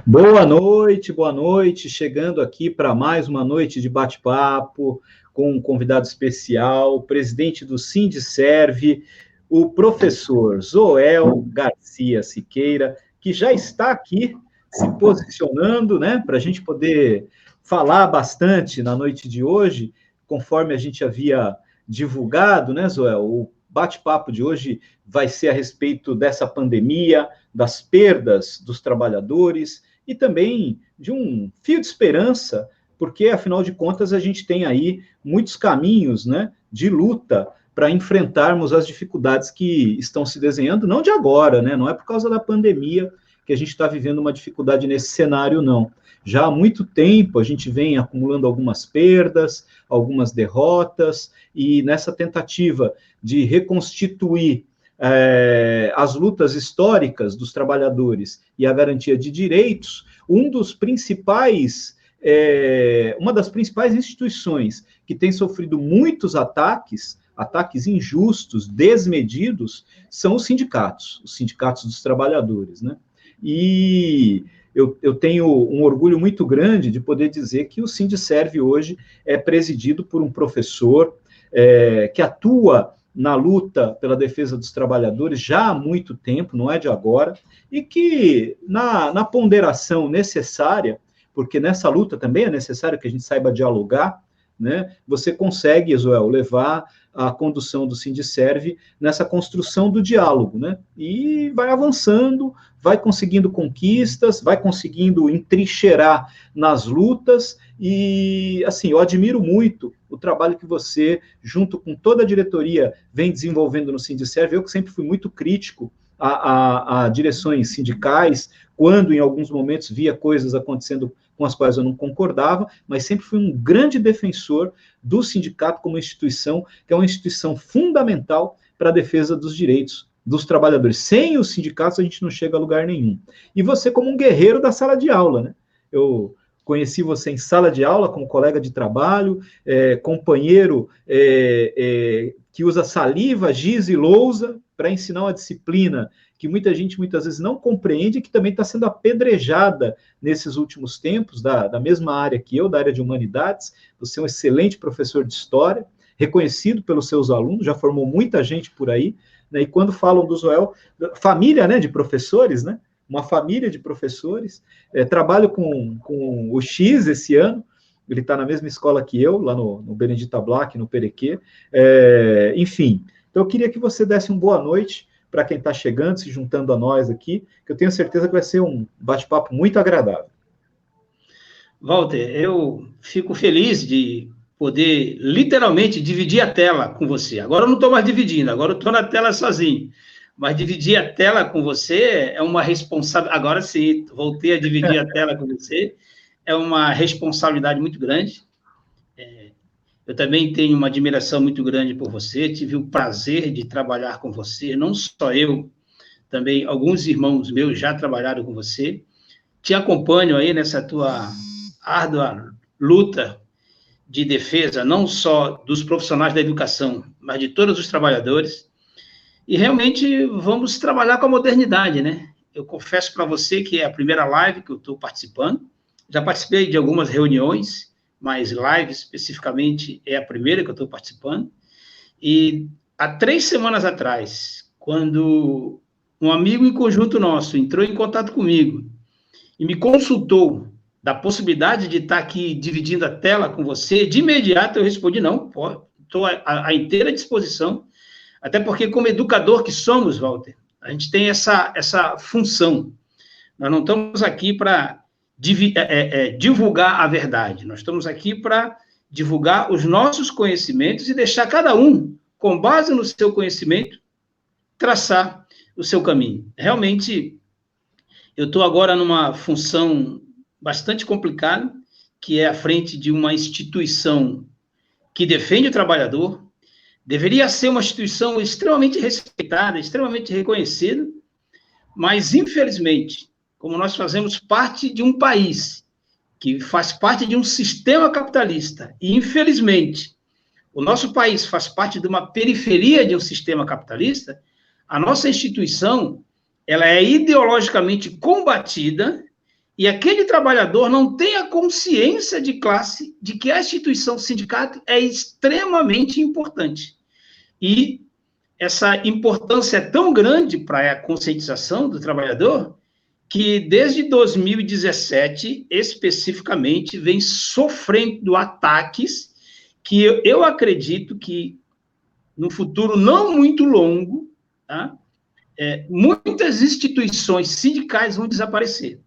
Boa noite, chegando aqui para mais uma noite de bate-papo com um convidado especial, o presidente do Sindicerve, o professor Zoel Garcia Siqueira, que já está aqui se posicionando, né, para a gente poder falar bastante na noite de hoje, conforme a gente havia divulgado, né, Zoel? O bate-papo de hoje vai ser a respeito dessa pandemia, das perdas dos trabalhadores e também de um fio de esperança, porque, afinal de contas, a gente tem aí muitos caminhos, né, de luta para enfrentarmos as dificuldades que estão se desenhando, não de agora, né, não é por causa da pandemia que a gente está vivendo uma dificuldade nesse cenário, não. Já há muito tempo a gente vem acumulando algumas perdas, algumas derrotas, e nessa tentativa de reconstituir as lutas históricas dos trabalhadores e a garantia de direitos, uma das principais instituições que tem sofrido muitos ataques injustos, desmedidos, são os sindicatos dos trabalhadores, né? E eu tenho um orgulho muito grande de poder dizer que o Sindicerve hoje é presidido por um professor que atua na luta pela defesa dos trabalhadores já há muito tempo, não é de agora, e que na ponderação necessária, porque nessa luta também é necessário que a gente saiba dialogar, né? Você consegue, Joel, levar a condução do Sindicerve nessa construção do diálogo, né? E vai avançando, vai conseguindo conquistas, vai conseguindo entrincheirar nas lutas, e, assim, eu admiro muito o trabalho que você, junto com toda a diretoria, vem desenvolvendo no Sindicerve. Eu que sempre fui muito crítico a direções sindicais, quando em alguns momentos via coisas acontecendo com as quais eu não concordava, mas sempre fui um grande defensor do sindicato como instituição, que é uma instituição fundamental para a defesa dos direitos dos trabalhadores. Sem os sindicatos a gente não chega a lugar nenhum. E você como um guerreiro da sala de aula, né? Eu conheci você em sala de aula como colega de trabalho, companheiro que usa saliva, giz e lousa para ensinar uma disciplina que muita gente muitas vezes não compreende, que também está sendo apedrejada nesses últimos tempos, da mesma área que eu, da área de humanidades. Você é um excelente professor de história, reconhecido pelos seus alunos, já formou muita gente por aí, né? E quando falam do Zoel, família, né, de professores, né? Uma família de professores, trabalho com o X esse ano, ele está na mesma escola que eu, lá no Benedita Black, no Perequê, enfim. Então, eu queria que você desse uma boa noite para quem está chegando, se juntando a nós aqui, que eu tenho certeza que vai ser um bate-papo muito agradável. Walter, eu fico feliz de poder literalmente dividir a tela com você. Agora eu não estou mais dividindo, agora eu estou na tela sozinho. Mas dividir a tela com você é uma responsabilidade. Agora sim, voltei a dividir a tela com você. É uma responsabilidade muito grande. Eu também tenho uma admiração muito grande por você. Tive o prazer de trabalhar com você, não só eu, também alguns irmãos meus já trabalharam com você. Te acompanho aí nessa tua árdua luta de defesa, não só dos profissionais da educação, mas de todos os trabalhadores. E realmente vamos trabalhar com a modernidade, né? Eu confesso para você que é a primeira live que eu estou participando. Já participei de algumas reuniões, mas live especificamente é a primeira que eu estou participando. E há 3 semanas atrás, quando um amigo em conjunto nosso entrou em contato comigo e me consultou da possibilidade de estar aqui dividindo a tela com você, de imediato eu respondi, não, estou à inteira disposição, até porque como educador que somos, Walter, a gente tem essa função. Nós não estamos aqui para divulgar a verdade, nós estamos aqui para divulgar os nossos conhecimentos e deixar cada um, com base no seu conhecimento, traçar o seu caminho. Realmente, eu estou agora numa função bastante complicada, que é à frente de uma instituição que defende o trabalhador, deveria ser uma instituição extremamente respeitada, extremamente reconhecida, mas, infelizmente, como nós fazemos parte de um país que faz parte de um sistema capitalista, e, infelizmente, o nosso país faz parte de uma periferia de um sistema capitalista, a nossa instituição ela é ideologicamente combatida e aquele trabalhador não tem a consciência de classe de que a instituição sindicato é extremamente importante. E essa importância é tão grande para a conscientização do trabalhador que, desde 2017, especificamente, vem sofrendo ataques que eu acredito que, no futuro não muito longo, tá? Muitas instituições sindicais vão desaparecer.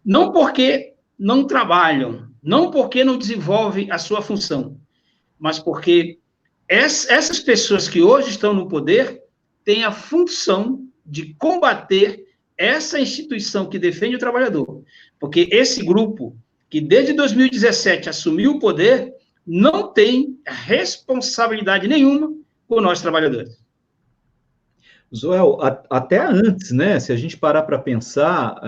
Não porque não trabalham, não porque não desenvolvem a sua função, mas porque essas pessoas que hoje estão no poder têm a função de combater essa instituição que defende o trabalhador. Porque esse grupo, que desde 2017 assumiu o poder, não tem responsabilidade nenhuma por nós trabalhadores. Joel, até antes, né? Se a gente parar para pensar,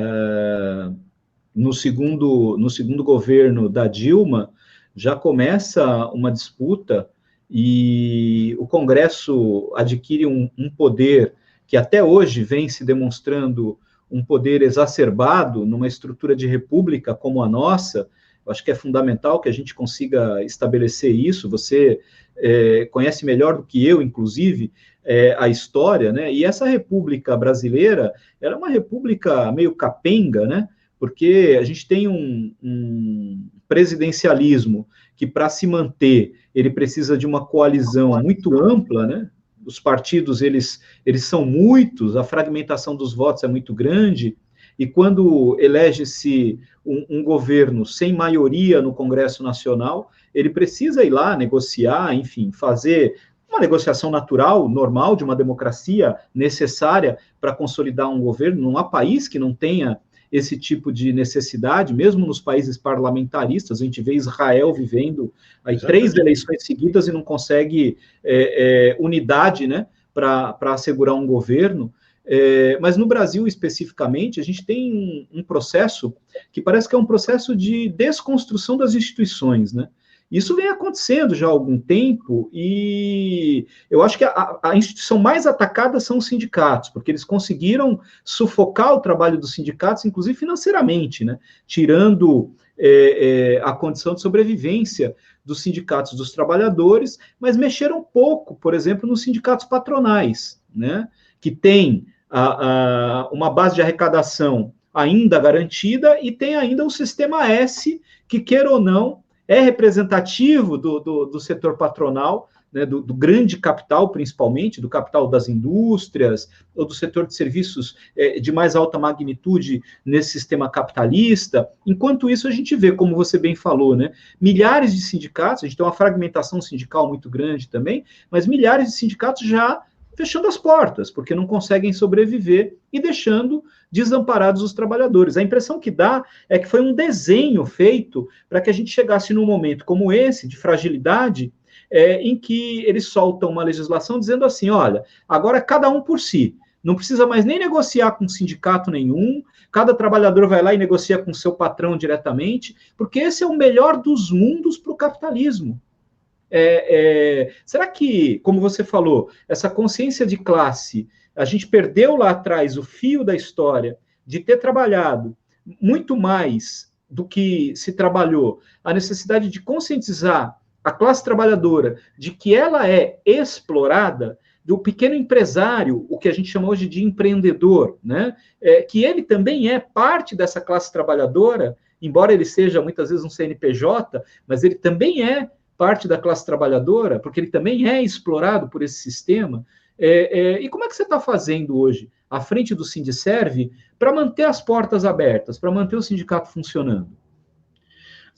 no segundo governo da Dilma, já começa uma disputa e o Congresso adquire um poder que até hoje vem se demonstrando um poder exacerbado numa estrutura de república como a nossa. Eu acho que é fundamental que a gente consiga estabelecer isso. Você conhece melhor do que eu, inclusive, a história, né? E essa república brasileira, ela é uma república meio capenga, né? Porque a gente tem um presidencialismo que, para se manter, ele precisa de uma coalizão muito ampla, né? Os partidos, eles são muitos, a fragmentação dos votos é muito grande, e quando elege-se um governo sem maioria no Congresso Nacional, ele precisa ir lá negociar, enfim, fazer uma negociação natural, normal, de uma democracia necessária para consolidar um governo. Não há país que não tenha esse tipo de necessidade, mesmo nos países parlamentaristas. A gente vê Israel vivendo aí 3 eleições seguidas e não consegue unidade, né, para assegurar um governo. Mas no Brasil, especificamente, a gente tem um processo que parece que é um processo de desconstrução das instituições, né? Isso vem acontecendo já há algum tempo, e eu acho que a instituição mais atacada são os sindicatos, porque eles conseguiram sufocar o trabalho dos sindicatos, inclusive financeiramente, né? Tirando a condição de sobrevivência dos sindicatos dos trabalhadores, mas mexeram pouco, por exemplo, nos sindicatos patronais, né? Que tem uma base de arrecadação ainda garantida e tem ainda um sistema S que, queira ou não, é representativo do setor patronal, né, do grande capital, principalmente, do capital das indústrias, ou do setor de serviços de mais alta magnitude nesse sistema capitalista. Enquanto isso, a gente vê, como você bem falou, né, milhares de sindicatos, a gente tem uma fragmentação sindical muito grande também, mas milhares de sindicatos já fechando as portas, porque não conseguem sobreviver e deixando desamparados os trabalhadores. A impressão que dá é que foi um desenho feito para que a gente chegasse num momento como esse, de fragilidade, em que eles soltam uma legislação dizendo assim, olha, agora cada um por si, não precisa mais nem negociar com sindicato nenhum, cada trabalhador vai lá e negocia com seu patrão diretamente, porque esse é o melhor dos mundos para o capitalismo. Será que, como você falou, essa consciência de classe, a gente perdeu lá atrás o fio da história de ter trabalhado muito mais do que se trabalhou, a necessidade de conscientizar a classe trabalhadora de que ela é explorada, do pequeno empresário, o que a gente chama hoje de empreendedor, né? Que ele também é parte dessa classe trabalhadora, embora ele seja muitas vezes um CNPJ, mas ele também é parte da classe trabalhadora, porque ele também é explorado por esse sistema. E como é que você está fazendo hoje, à frente do Sindicerv, para manter as portas abertas, para manter o sindicato funcionando?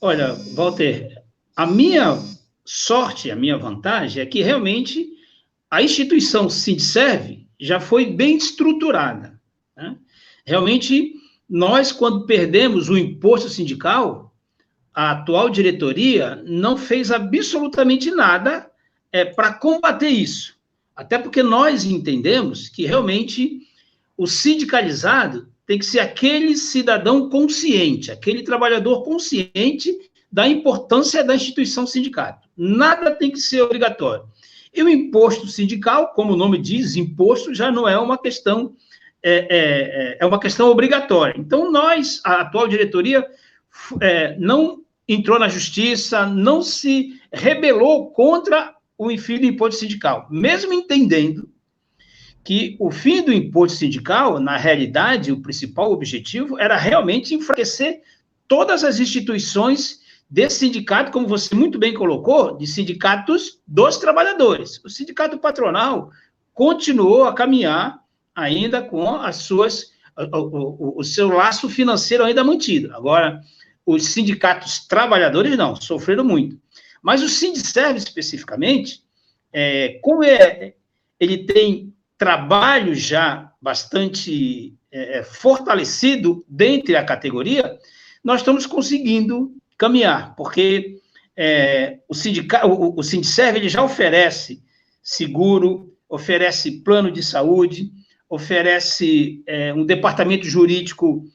Olha, Walter, a minha sorte, a minha vantagem é que realmente a instituição Sindicerv já foi bem estruturada, né? Realmente, nós, quando perdemos o imposto sindical, a atual diretoria não fez absolutamente nada para combater isso. Até porque nós entendemos que realmente o sindicalizado tem que ser aquele cidadão consciente, aquele trabalhador consciente da importância da instituição sindicato. Nada tem que ser obrigatório. E o imposto sindical, como o nome diz, imposto já não é uma questão é uma questão obrigatória. Então, a atual diretoria, não entrou na justiça, não se rebelou contra o fim do imposto sindical, mesmo entendendo que o fim do imposto sindical, na realidade, o principal objetivo era realmente enfraquecer todas as instituições desse sindicato, como você muito bem colocou, de sindicatos dos trabalhadores. O sindicato patronal continuou a caminhar ainda com o seu laço financeiro ainda mantido. Agora, os sindicatos trabalhadores não, sofreram muito. Mas o Sindserv, especificamente, como ele tem trabalho já bastante fortalecido dentro da categoria, nós estamos conseguindo caminhar, porque o Sindserv ele já oferece seguro, oferece plano de saúde, oferece um departamento jurídico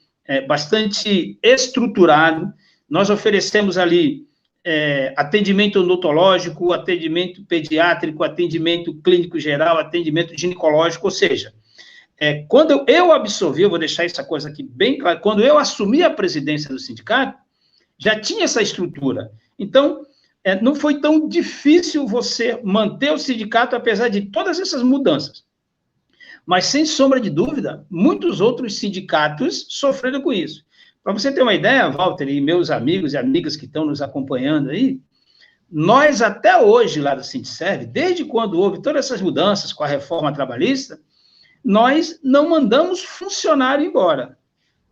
bastante estruturado. Nós oferecemos ali atendimento odontológico, atendimento pediátrico, atendimento clínico geral, atendimento ginecológico, ou seja, quando eu absorvi, eu vou deixar essa coisa aqui bem clara, quando eu assumi a presidência do sindicato, já tinha essa estrutura. Então, não foi tão difícil você manter o sindicato, apesar de todas essas mudanças. Mas, sem sombra de dúvida, muitos outros sindicatos sofreram com isso. Para você ter uma ideia, Walter, e meus amigos e amigas que estão nos acompanhando aí, nós até hoje, lá do Sindserv, desde quando houve todas essas mudanças com a reforma trabalhista, nós não mandamos funcionário embora.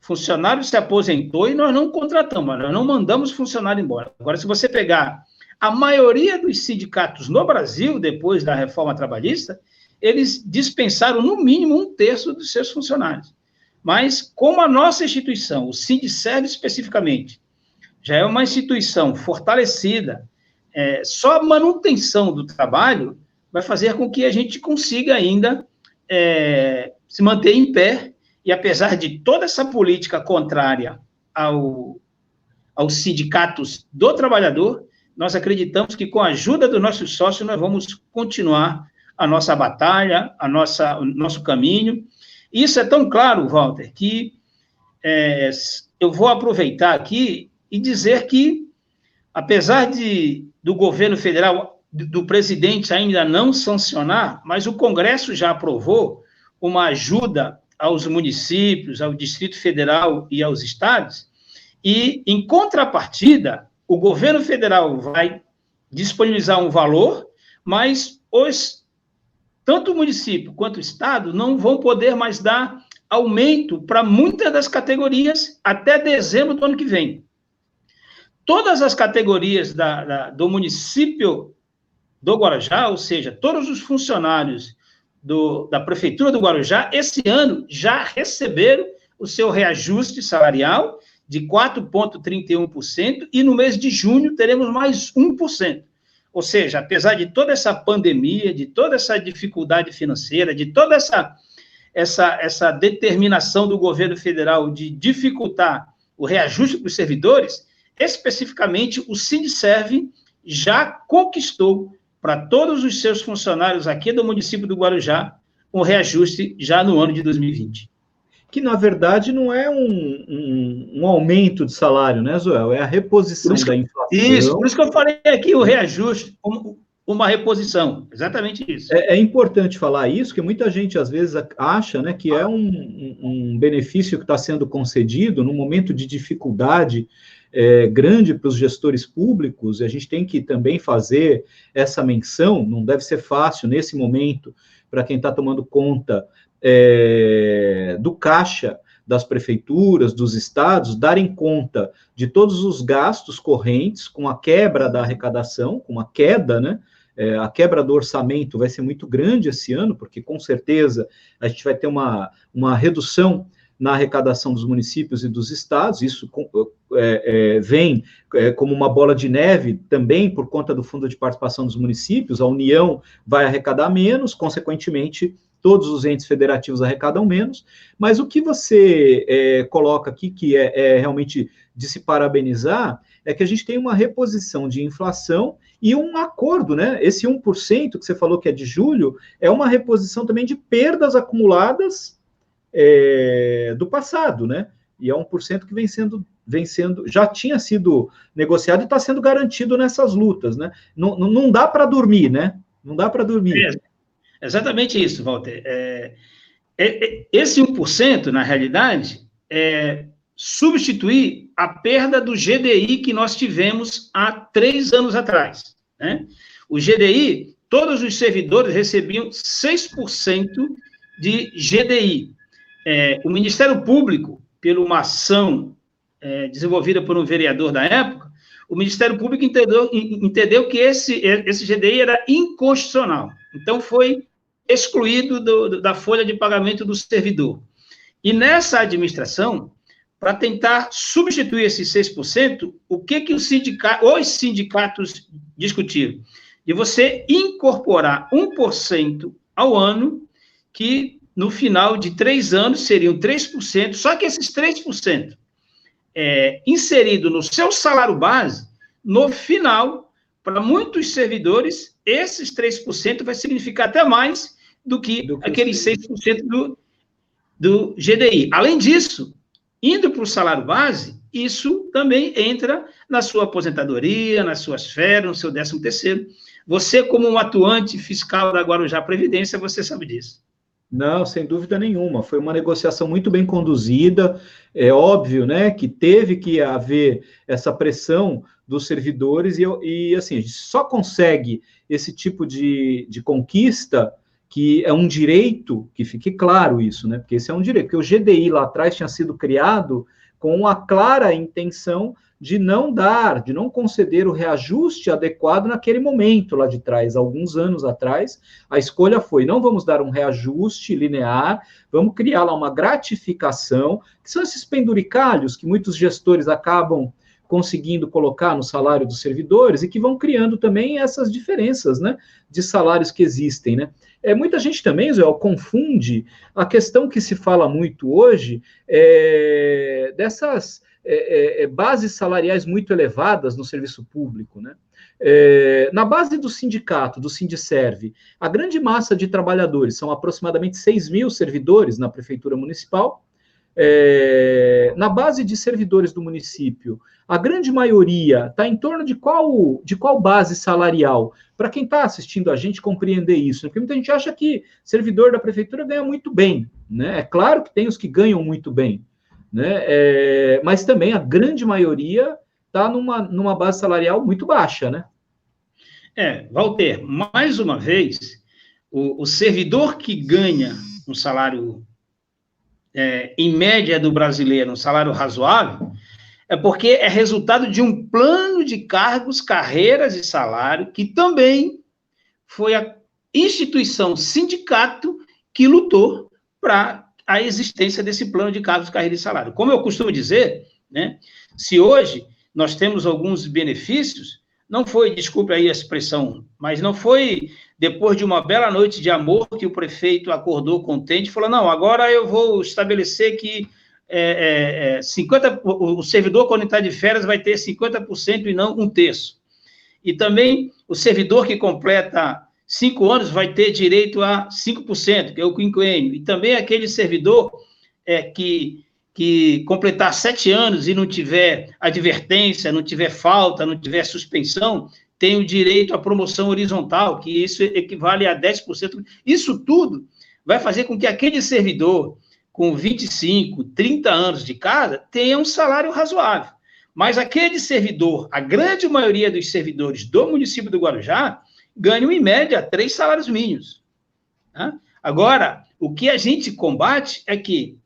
Funcionário se aposentou e nós não contratamos, nós não mandamos funcionário embora. Agora, se você pegar a maioria dos sindicatos no Brasil, depois da reforma trabalhista, eles dispensaram, no mínimo, 1/3 dos seus funcionários. Mas, como a nossa instituição, o Sindserv especificamente, já é uma instituição fortalecida, só a manutenção do trabalho vai fazer com que a gente consiga ainda se manter em pé, e apesar de toda essa política contrária aos sindicatos do trabalhador, nós acreditamos que, com a ajuda dos nossos sócios, nós vamos continuar a nossa batalha, o nosso caminho. Isso é tão claro, Walter, que eu vou aproveitar aqui e dizer que, apesar do governo federal, do presidente ainda não sancionar, mas o Congresso já aprovou uma ajuda aos municípios, ao Distrito Federal e aos estados, e, em contrapartida, o governo federal vai disponibilizar um valor, mas tanto o município quanto o estado não vão poder mais dar aumento para muitas das categorias até dezembro do ano que vem. Todas as categorias do município do Guarujá, ou seja, todos os funcionários da Prefeitura do Guarujá, esse ano já receberam o seu reajuste salarial de 4,31%, e no mês de junho teremos mais 1%. Ou seja, apesar de toda essa pandemia, de toda essa dificuldade financeira, de toda essa determinação do governo federal de dificultar o reajuste para os servidores, especificamente o Sindserv já conquistou para todos os seus funcionários aqui do município do Guarujá um reajuste já no ano de 2020. Que, na verdade, não é um aumento de salário, né, Zoel? É a reposição da inflação. Isso, por isso que eu falei aqui o reajuste, uma reposição, exatamente isso. É importante falar isso, que muita gente, às vezes, acha, né, que é um benefício que está sendo concedido num momento de dificuldade grande para os gestores públicos, e a gente tem que também fazer essa menção, não deve ser fácil, nesse momento, para quem está tomando conta do caixa das prefeituras, dos estados, darem conta de todos os gastos correntes com a quebra da arrecadação, com uma queda, né? A quebra do orçamento vai ser muito grande esse ano, porque, com certeza, a gente vai ter uma redução na arrecadação dos municípios e dos estados. Isso vem como uma bola de neve também por conta do fundo de participação dos municípios. A União vai arrecadar menos, consequentemente, todos os entes federativos arrecadam menos, mas o que você coloca aqui, que é realmente de se parabenizar, é que a gente tem uma reposição de inflação e um acordo, né? Esse 1% que você falou que é de julho, é uma reposição também de perdas acumuladas do passado, né? E é 1% que vem sendo, já tinha sido negociado e está sendo garantido nessas lutas, né? Não dá para dormir, né? Não dá para dormir. Exatamente isso, Walter. Esse 1%, na realidade, é substituir a perda do GDI que nós tivemos há 3 anos atrás, né? O GDI, todos os servidores recebiam 6% de GDI. O Ministério Público, por uma ação desenvolvida por um vereador da época, o Ministério Público entendeu que esse GDI era inconstitucional. Então, foi excluído da folha de pagamento do servidor. E nessa administração, para tentar substituir esses 6%, o que os sindicatos discutiram? De você incorporar 1% ao ano, que no final de 3 anos seriam 3%, só que esses 3% inserido no seu salário base, no final, para muitos servidores, esses 3% vai significar até mais do que aqueles 6% do GDI. Além disso, indo para o salário base, isso também entra na sua aposentadoria, nas suas férias, no seu 13º. Você, como um atuante fiscal da Guarujá Previdência, você sabe disso. Não, sem dúvida nenhuma. Foi uma negociação muito bem conduzida. É óbvio, né, que teve que haver essa pressão dos servidores e assim, a gente só consegue esse tipo de conquista, que é um direito, que fique claro isso, né, porque esse é um direito, porque o GDI lá atrás tinha sido criado com a clara intenção de não conceder o reajuste adequado naquele momento lá de trás, alguns anos atrás. A escolha foi, não vamos dar um reajuste linear, vamos criar lá uma gratificação, que são esses penduricalhos que muitos gestores acabam conseguindo colocar no salário dos servidores e que vão criando também essas diferenças, né, de salários que existem, né. Muita gente também, Zé, confunde a questão que se fala muito hoje dessas bases salariais muito elevadas no serviço público, né? Na base do sindicato, do Sindiserve, a grande massa de trabalhadores, são aproximadamente 6 mil servidores na Prefeitura Municipal. Na base de servidores do município, a grande maioria está em torno de qual base salarial? Para quem está assistindo a gente compreender isso, né? Porque muita gente acha que servidor da prefeitura ganha muito bem, né? É claro que tem os que ganham muito bem, né? Mas também a grande maioria está numa base salarial muito baixa, né? Walter, mais uma vez, o servidor que ganha um salário em média do brasileiro, um salário razoável, é porque é resultado de um plano de cargos, carreiras e salário, que também foi a instituição sindicato que lutou para a existência desse plano de cargos, carreiras e salário. Como eu costumo dizer, né, se hoje nós temos alguns benefícios, não foi, desculpe aí a expressão, mas não foi depois de uma bela noite de amor que o prefeito acordou contente e falou, não, agora eu vou estabelecer que o servidor, quando está de férias, vai ter 50% e não 1/3. E também o servidor que completa 5 anos vai ter direito a 5%, que é o quinquênio. E também aquele servidor que completar 7 anos e não tiver advertência, não tiver falta, não tiver suspensão, tem o direito à promoção horizontal, que isso equivale a 10%. Isso tudo vai fazer com que aquele servidor com 25, 30 anos de casa tenha um salário razoável. Mas aquele servidor, a grande maioria dos servidores do município do Guarujá, ganham, em média, 3 salários mínimos. Tá? Agora, o que a gente combate é que,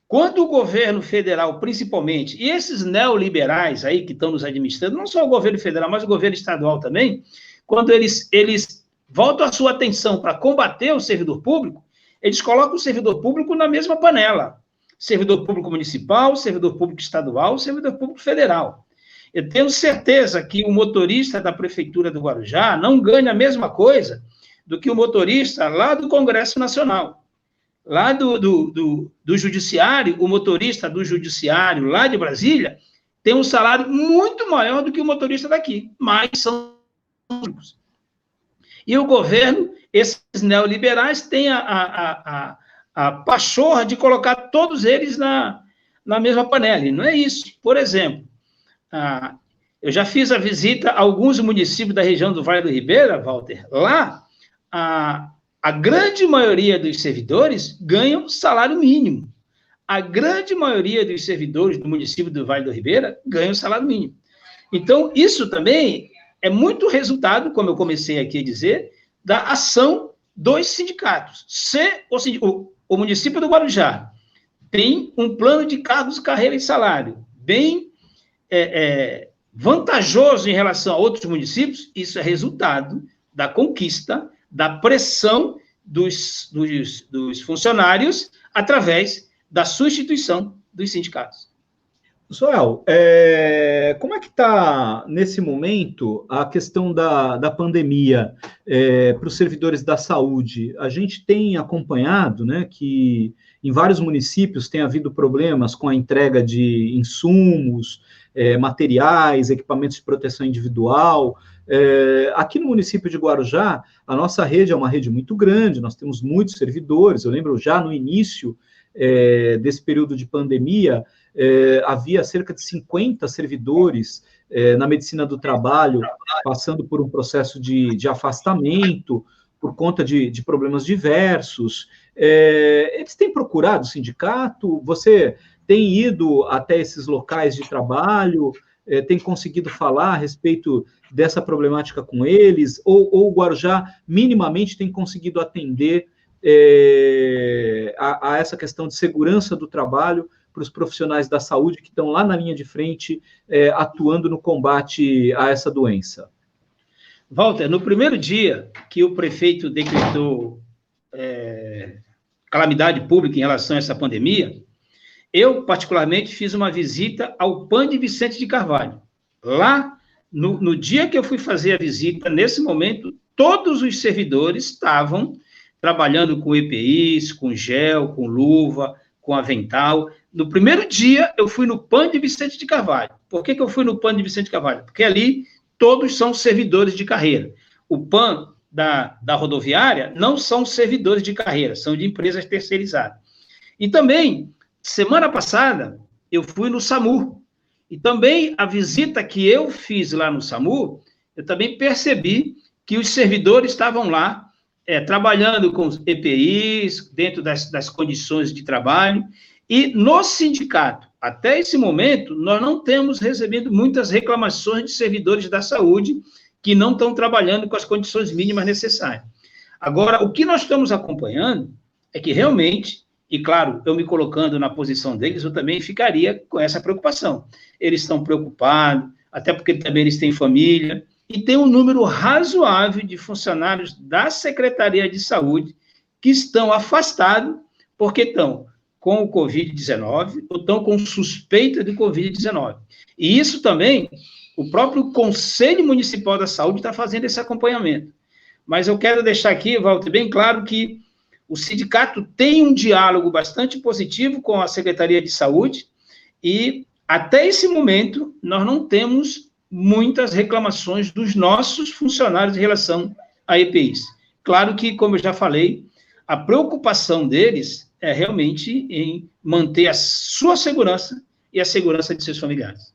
quando o governo federal, principalmente, e esses neoliberais aí que estão nos administrando, não só o governo federal, mas o governo estadual também, quando eles voltam a sua atenção para combater o servidor público, eles colocam o servidor público na mesma panela. Servidor público municipal, servidor público estadual, servidor público federal. Eu tenho certeza que o motorista da Prefeitura do Guarujá não ganha a mesma coisa do que o motorista lá do Congresso Nacional. Lá do Judiciário, o motorista do Judiciário lá de Brasília tem um salário muito maior do que o motorista daqui, mas são públicos. E o governo, esses neoliberais, têm a a pachorra de colocar todos eles na mesma panela. E não é isso. Por exemplo, eu já fiz a visita a alguns municípios da região do Vale do Ribeira, Walter. Lá, a grande maioria dos servidores ganham salário mínimo. A grande maioria dos servidores do município do Vale do Ribeira ganham salário mínimo. Então, isso também é muito resultado, como eu comecei aqui a dizer, da ação dos sindicatos. Se o município do Guarujá tem um plano de cargos, carreira e salário bem vantajoso em relação a outros municípios, isso é resultado da conquista, da pressão dos funcionários através da substituição dos sindicatos. Joel, como é que está, nesse momento, a questão da pandemia para os servidores da saúde? A gente tem acompanhado, né, que em vários municípios tem havido problemas com a entrega de insumos, materiais, equipamentos de proteção individual. Aqui no município de Guarujá, a nossa rede é uma rede muito grande, nós temos muitos servidores. Eu lembro já no início desse período de pandemia, havia cerca de 50 servidores na medicina do trabalho, passando por um processo de afastamento, por conta de problemas diversos. Eles têm procurado o sindicato? Você tem ido até esses locais de trabalho? Tem conseguido falar a respeito dessa problemática com eles? Ou o Guarujá minimamente tem conseguido atender a essa questão de segurança do trabalho para os profissionais da saúde que estão lá na linha de frente, atuando no combate a essa doença? Walter, no primeiro dia que o prefeito decretou calamidade pública em relação a essa pandemia, eu, particularmente, fiz uma visita ao PAN de Vicente de Carvalho. Lá, no dia que eu fui fazer a visita, nesse momento, todos os servidores estavam trabalhando com EPIs, com gel, com luva, com avental. No primeiro dia, eu fui no PAN de Vicente de Carvalho. Por que eu fui no PAN de Vicente de Carvalho? Porque ali todos são servidores de carreira. O PAN da rodoviária não são servidores de carreira, são de empresas terceirizadas. E também, semana passada, eu fui no SAMU. E também a visita que eu fiz lá no SAMU, eu também percebi que os servidores estavam lá trabalhando com EPIs, dentro das condições de trabalho. E no sindicato, até esse momento, nós não temos recebido muitas reclamações de servidores da saúde que não estão trabalhando com as condições mínimas necessárias. Agora, o que nós estamos acompanhando é que realmente, e claro, eu me colocando na posição deles, eu também ficaria com essa preocupação. Eles estão preocupados, até porque também eles têm família, e tem um número razoável de funcionários da Secretaria de Saúde que estão afastados porque estão com o Covid-19 ou estão com suspeita de Covid-19. E isso também, o próprio Conselho Municipal da Saúde está fazendo esse acompanhamento. Mas eu quero deixar aqui, Walter, bem claro que o sindicato tem um diálogo bastante positivo com a Secretaria de Saúde e, até esse momento, nós não temos muitas reclamações dos nossos funcionários em relação a EPIs. Claro que, como eu já falei, a preocupação deles é realmente em manter a sua segurança e a segurança de seus familiares.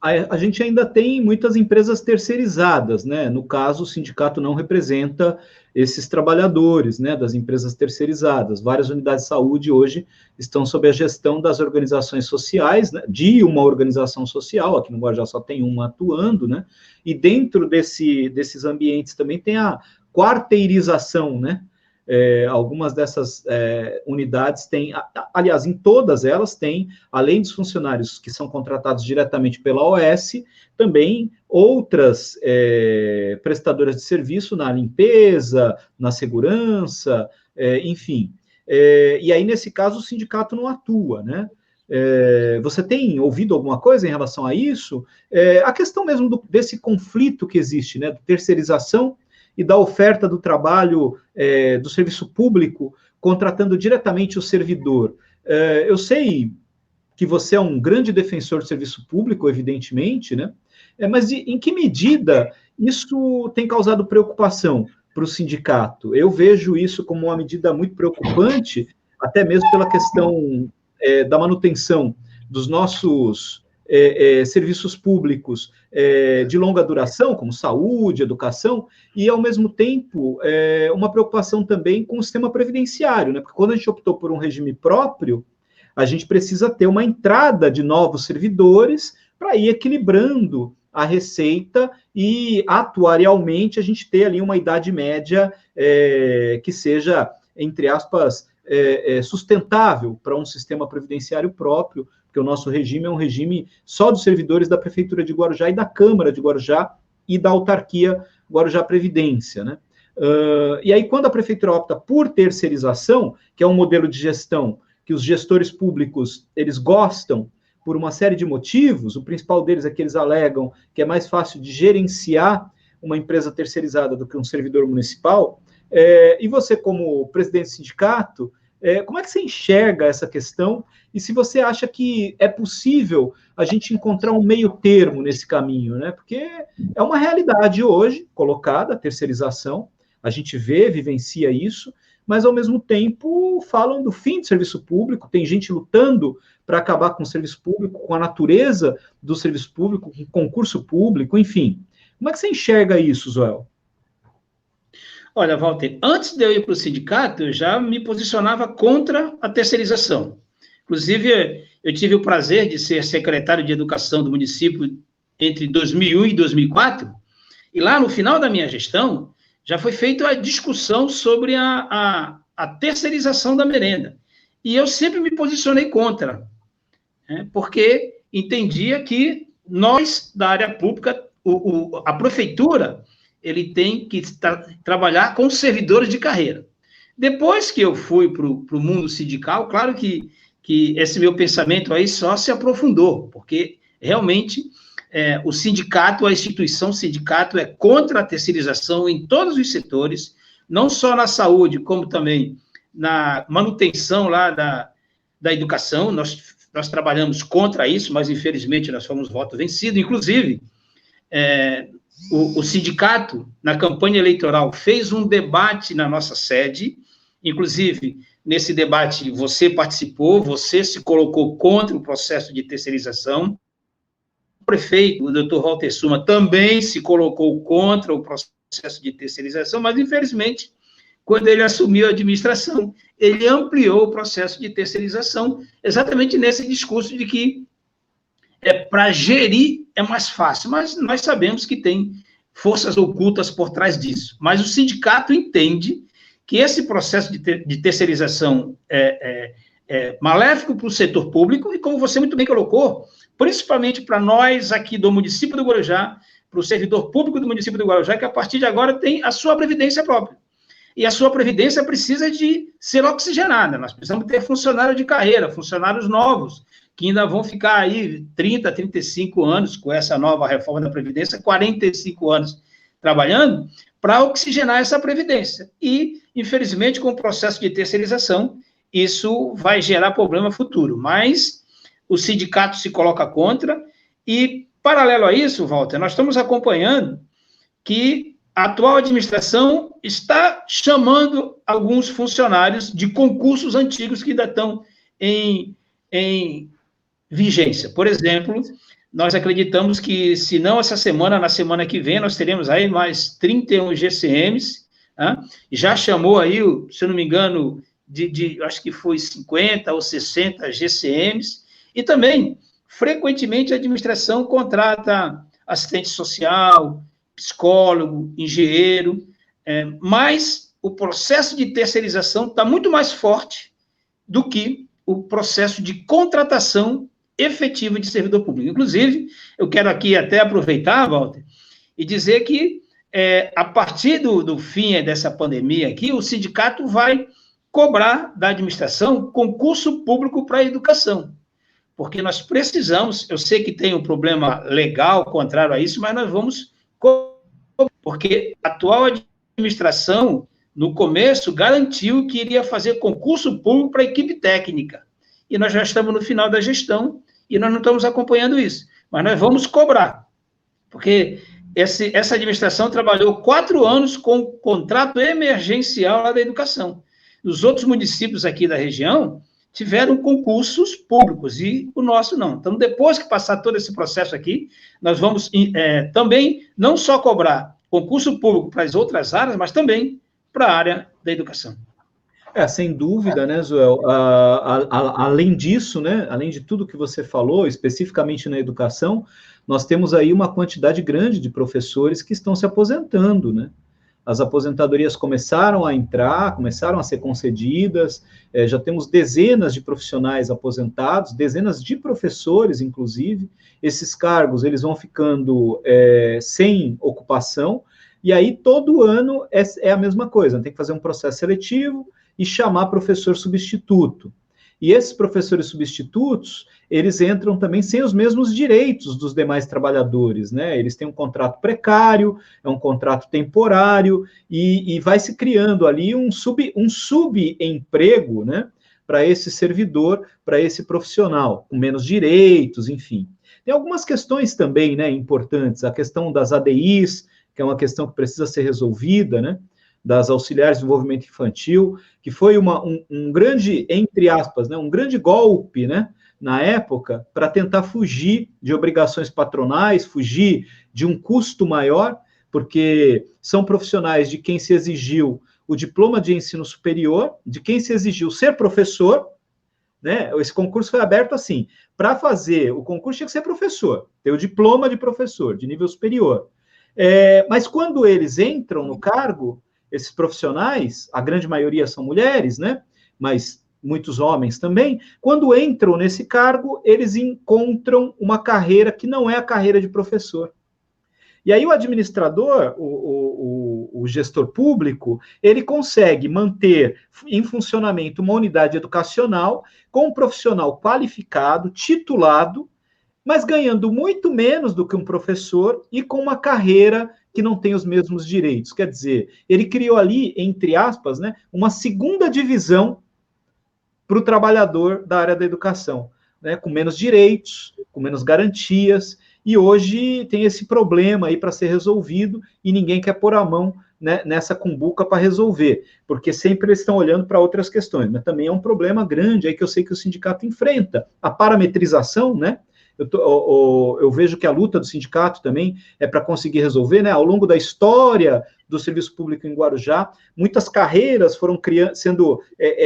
A gente ainda tem muitas empresas terceirizadas, né? No caso, o sindicato não representa esses trabalhadores, né, das empresas terceirizadas. Várias unidades de saúde hoje estão sob a gestão das organizações sociais, né, de uma organização social. Aqui no Guarujá só tem uma atuando, né? E dentro desses ambientes também tem a quarteirização, né? Algumas dessas unidades têm, aliás, em todas elas têm, além dos funcionários que são contratados diretamente pela OS, também outras prestadoras de serviço na limpeza, na segurança, enfim. E aí, nesse caso, o sindicato não atua, né? Você tem ouvido alguma coisa em relação a isso? A questão mesmo desse conflito que existe, né, de terceirização e da oferta do trabalho do serviço público, contratando diretamente o servidor. Eu sei que você é um grande defensor do serviço público, evidentemente, né? Mas em que medida isso tem causado preocupação para o sindicato? Eu vejo isso como uma medida muito preocupante, até mesmo pela questão da manutenção dos nossos serviços públicos de longa duração, como saúde, educação, e, ao mesmo tempo, uma preocupação também com o sistema previdenciário, né? Porque quando a gente optou por um regime próprio, a gente precisa ter uma entrada de novos servidores para ir equilibrando a receita e, atuarialmente, a gente ter ali uma idade média que seja, entre aspas, sustentável para um sistema previdenciário próprio, porque o nosso regime é um regime só dos servidores da Prefeitura de Guarujá e da Câmara de Guarujá e da autarquia Guarujá Previdência, né? E aí, quando a Prefeitura opta por terceirização, que é um modelo de gestão que os gestores públicos, eles gostam por uma série de motivos, o principal deles é que eles alegam que é mais fácil de gerenciar uma empresa terceirizada do que um servidor municipal. E você, como presidente do sindicato, como é que você enxerga essa questão? E se você acha que é possível a gente encontrar um meio termo nesse caminho, né? Porque é uma realidade hoje colocada, a terceirização, a gente vivencia isso, mas, ao mesmo tempo, falam do fim do serviço público, tem gente lutando para acabar com o serviço público, com a natureza do serviço público, com o concurso público, enfim. Como é que você enxerga isso, Zoel? Olha, Walter, antes de eu ir para o sindicato, eu já me posicionava contra a terceirização. Inclusive, eu tive o prazer de ser secretário de Educação do município entre 2001 e 2004, e lá no final da minha gestão, já foi feita a discussão sobre a terceirização da merenda. E eu sempre me posicionei contra, né, porque entendia que nós, da área pública, a prefeitura, ele tem que trabalhar com servidores de carreira. Depois que eu fui para o mundo sindical, claro que esse meu pensamento aí só se aprofundou, porque realmente o sindicato, a instituição sindicato é contra a terceirização em todos os setores, não só na saúde, como também na manutenção lá da educação. Nós trabalhamos contra isso, mas infelizmente nós fomos voto vencido. Inclusive, o sindicato, na campanha eleitoral, fez um debate na nossa sede, inclusive, nesse debate você participou, você se colocou contra o processo de terceirização. O prefeito, o doutor Walter Suma, também se colocou contra o processo de terceirização, mas, infelizmente, quando ele assumiu a administração, ele ampliou o processo de terceirização, exatamente nesse discurso de que para gerir é mais fácil, mas nós sabemos que tem forças ocultas por trás disso. Mas o sindicato entende que esse processo de terceirização é maléfico para o setor público, e como você muito bem colocou, principalmente para nós aqui do município do Guarujá, para o servidor público do município do Guarujá, que a partir de agora tem a sua previdência própria. E a sua previdência precisa de ser oxigenada. Nós precisamos ter funcionário de carreira, funcionários novos, que ainda vão ficar aí 30, 35 anos com essa nova reforma da Previdência, 45 anos trabalhando, para oxigenar essa Previdência. E, infelizmente, com o processo de terceirização, isso vai gerar problema futuro. Mas o sindicato se coloca contra e, paralelo a isso, Walter, nós estamos acompanhando que a atual administração está chamando alguns funcionários de concursos antigos que ainda estão em vigência. Por exemplo, nós acreditamos que, se não essa semana, na semana que vem, nós teremos aí mais 31 GCMs, já chamou aí, se eu não me engano, acho que foi 50 ou 60 GCMs, e também, frequentemente, a administração contrata assistente social, psicólogo, engenheiro, mas o processo de terceirização está muito mais forte do que o processo de contratação efetiva de servidor público. Inclusive, eu quero aqui até aproveitar, Walter, e dizer que, a partir do fim dessa pandemia aqui, o sindicato vai cobrar da administração concurso público para a educação, porque nós precisamos, eu sei que tem um problema legal contrário a isso, mas nós vamos, porque a atual administração, no começo, garantiu que iria fazer concurso público para a equipe técnica, e nós já estamos no final da gestão, e nós não estamos acompanhando isso, mas nós vamos cobrar, porque essa administração trabalhou 4 anos com contrato emergencial lá da educação. os outros municípios aqui da região tiveram concursos públicos, e o nosso não. Então, depois que passar todo esse processo aqui, nós vamos também não só cobrar concurso público para as outras áreas, mas também para a área da educação. Sem dúvida, né, Joel? Além disso, né, além de tudo que você falou, especificamente na educação, nós temos aí uma quantidade grande de professores que estão se aposentando, né? As aposentadorias começaram a entrar, começaram a ser concedidas, já temos dezenas de profissionais aposentados, dezenas de professores, inclusive. Esses cargos, eles vão ficando sem ocupação, e aí todo ano é a mesma coisa, tem que fazer um processo seletivo e chamar professor substituto. E esses professores substitutos, eles entram também sem os mesmos direitos dos demais trabalhadores, né? Eles têm um contrato precário, é um contrato temporário, e vai se criando ali um subemprego, né? Para esse servidor, para esse profissional, com menos direitos, enfim. Tem algumas questões também, né, importantes, a questão das ADIs, que é uma questão que precisa ser resolvida, né? Das auxiliares de desenvolvimento infantil, que foi um grande, entre aspas, né, um grande golpe, né, na época, para tentar fugir de obrigações patronais, fugir de um custo maior, porque são profissionais de quem se exigiu o diploma de ensino superior, de quem se exigiu ser professor, né? Esse concurso foi aberto assim, para fazer o concurso tinha que ser professor, ter o diploma de professor, de nível superior. Mas quando eles entram no cargo, esses profissionais, a grande maioria são mulheres, né? Mas muitos homens também, quando entram nesse cargo, eles encontram uma carreira que não é a carreira de professor. E aí o administrador, o gestor público, ele consegue manter em funcionamento uma unidade educacional com um profissional qualificado, titulado, mas ganhando muito menos do que um professor e com uma carreira que não tem os mesmos direitos. Quer dizer, ele criou ali, entre aspas, né, uma segunda divisão para o trabalhador da área da educação, né, com menos direitos, com menos garantias, e hoje tem esse problema aí para ser resolvido e ninguém quer pôr a mão, né, nessa cumbuca para resolver, porque sempre eles estão olhando para outras questões, mas também é um problema grande aí que eu sei que o sindicato enfrenta, a parametrização, né? Eu vejo que a luta do sindicato também é para conseguir resolver, né? Ao longo da história do serviço público em Guarujá, muitas carreiras foram sendo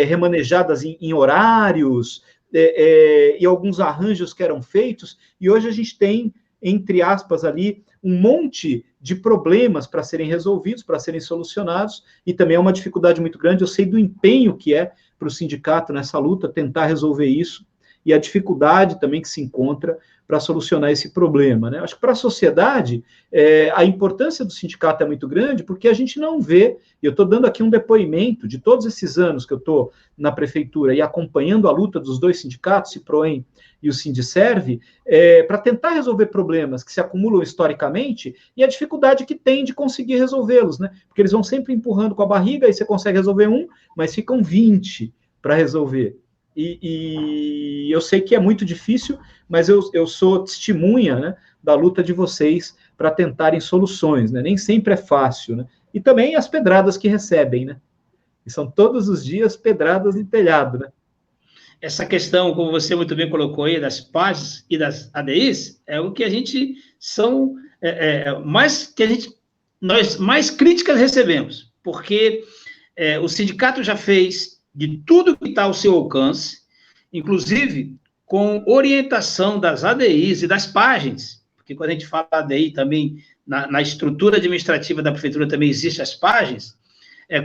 remanejadas em horários, e alguns arranjos que eram feitos, e hoje a gente tem, entre aspas, ali, um monte de problemas para serem resolvidos, para serem solucionados, e também é uma dificuldade muito grande. Eu sei do empenho que é para o sindicato nessa luta, tentar resolver isso, e a dificuldade também que se encontra para solucionar esse problema, né? Acho que para a sociedade, a importância do sindicato é muito grande, porque a gente não vê, eu estou dando aqui um depoimento de todos esses anos que eu estou na prefeitura e acompanhando a luta dos dois sindicatos, o Ciproem e o Sindiserve, para tentar resolver problemas que se acumulam historicamente e a dificuldade que tem de conseguir resolvê-los, né? Porque eles vão sempre empurrando com a barriga, aí você consegue resolver um, mas ficam 20 para resolver. E eu sei que é muito difícil, mas eu sou testemunha, né, da luta de vocês para tentarem soluções, né? Nem sempre é fácil, né? E também as pedradas que recebem, né? E são todos os dias pedradas no telhado, né? Essa questão, como você muito bem colocou aí, das PAGs e das ADIs, é o que a gente são nós mais críticas recebemos, porque o sindicato já fez de tudo que está ao seu alcance, inclusive com orientação das ADIs e das PAGs, porque quando a gente fala ADI também, na estrutura administrativa da prefeitura também existem as PAGs,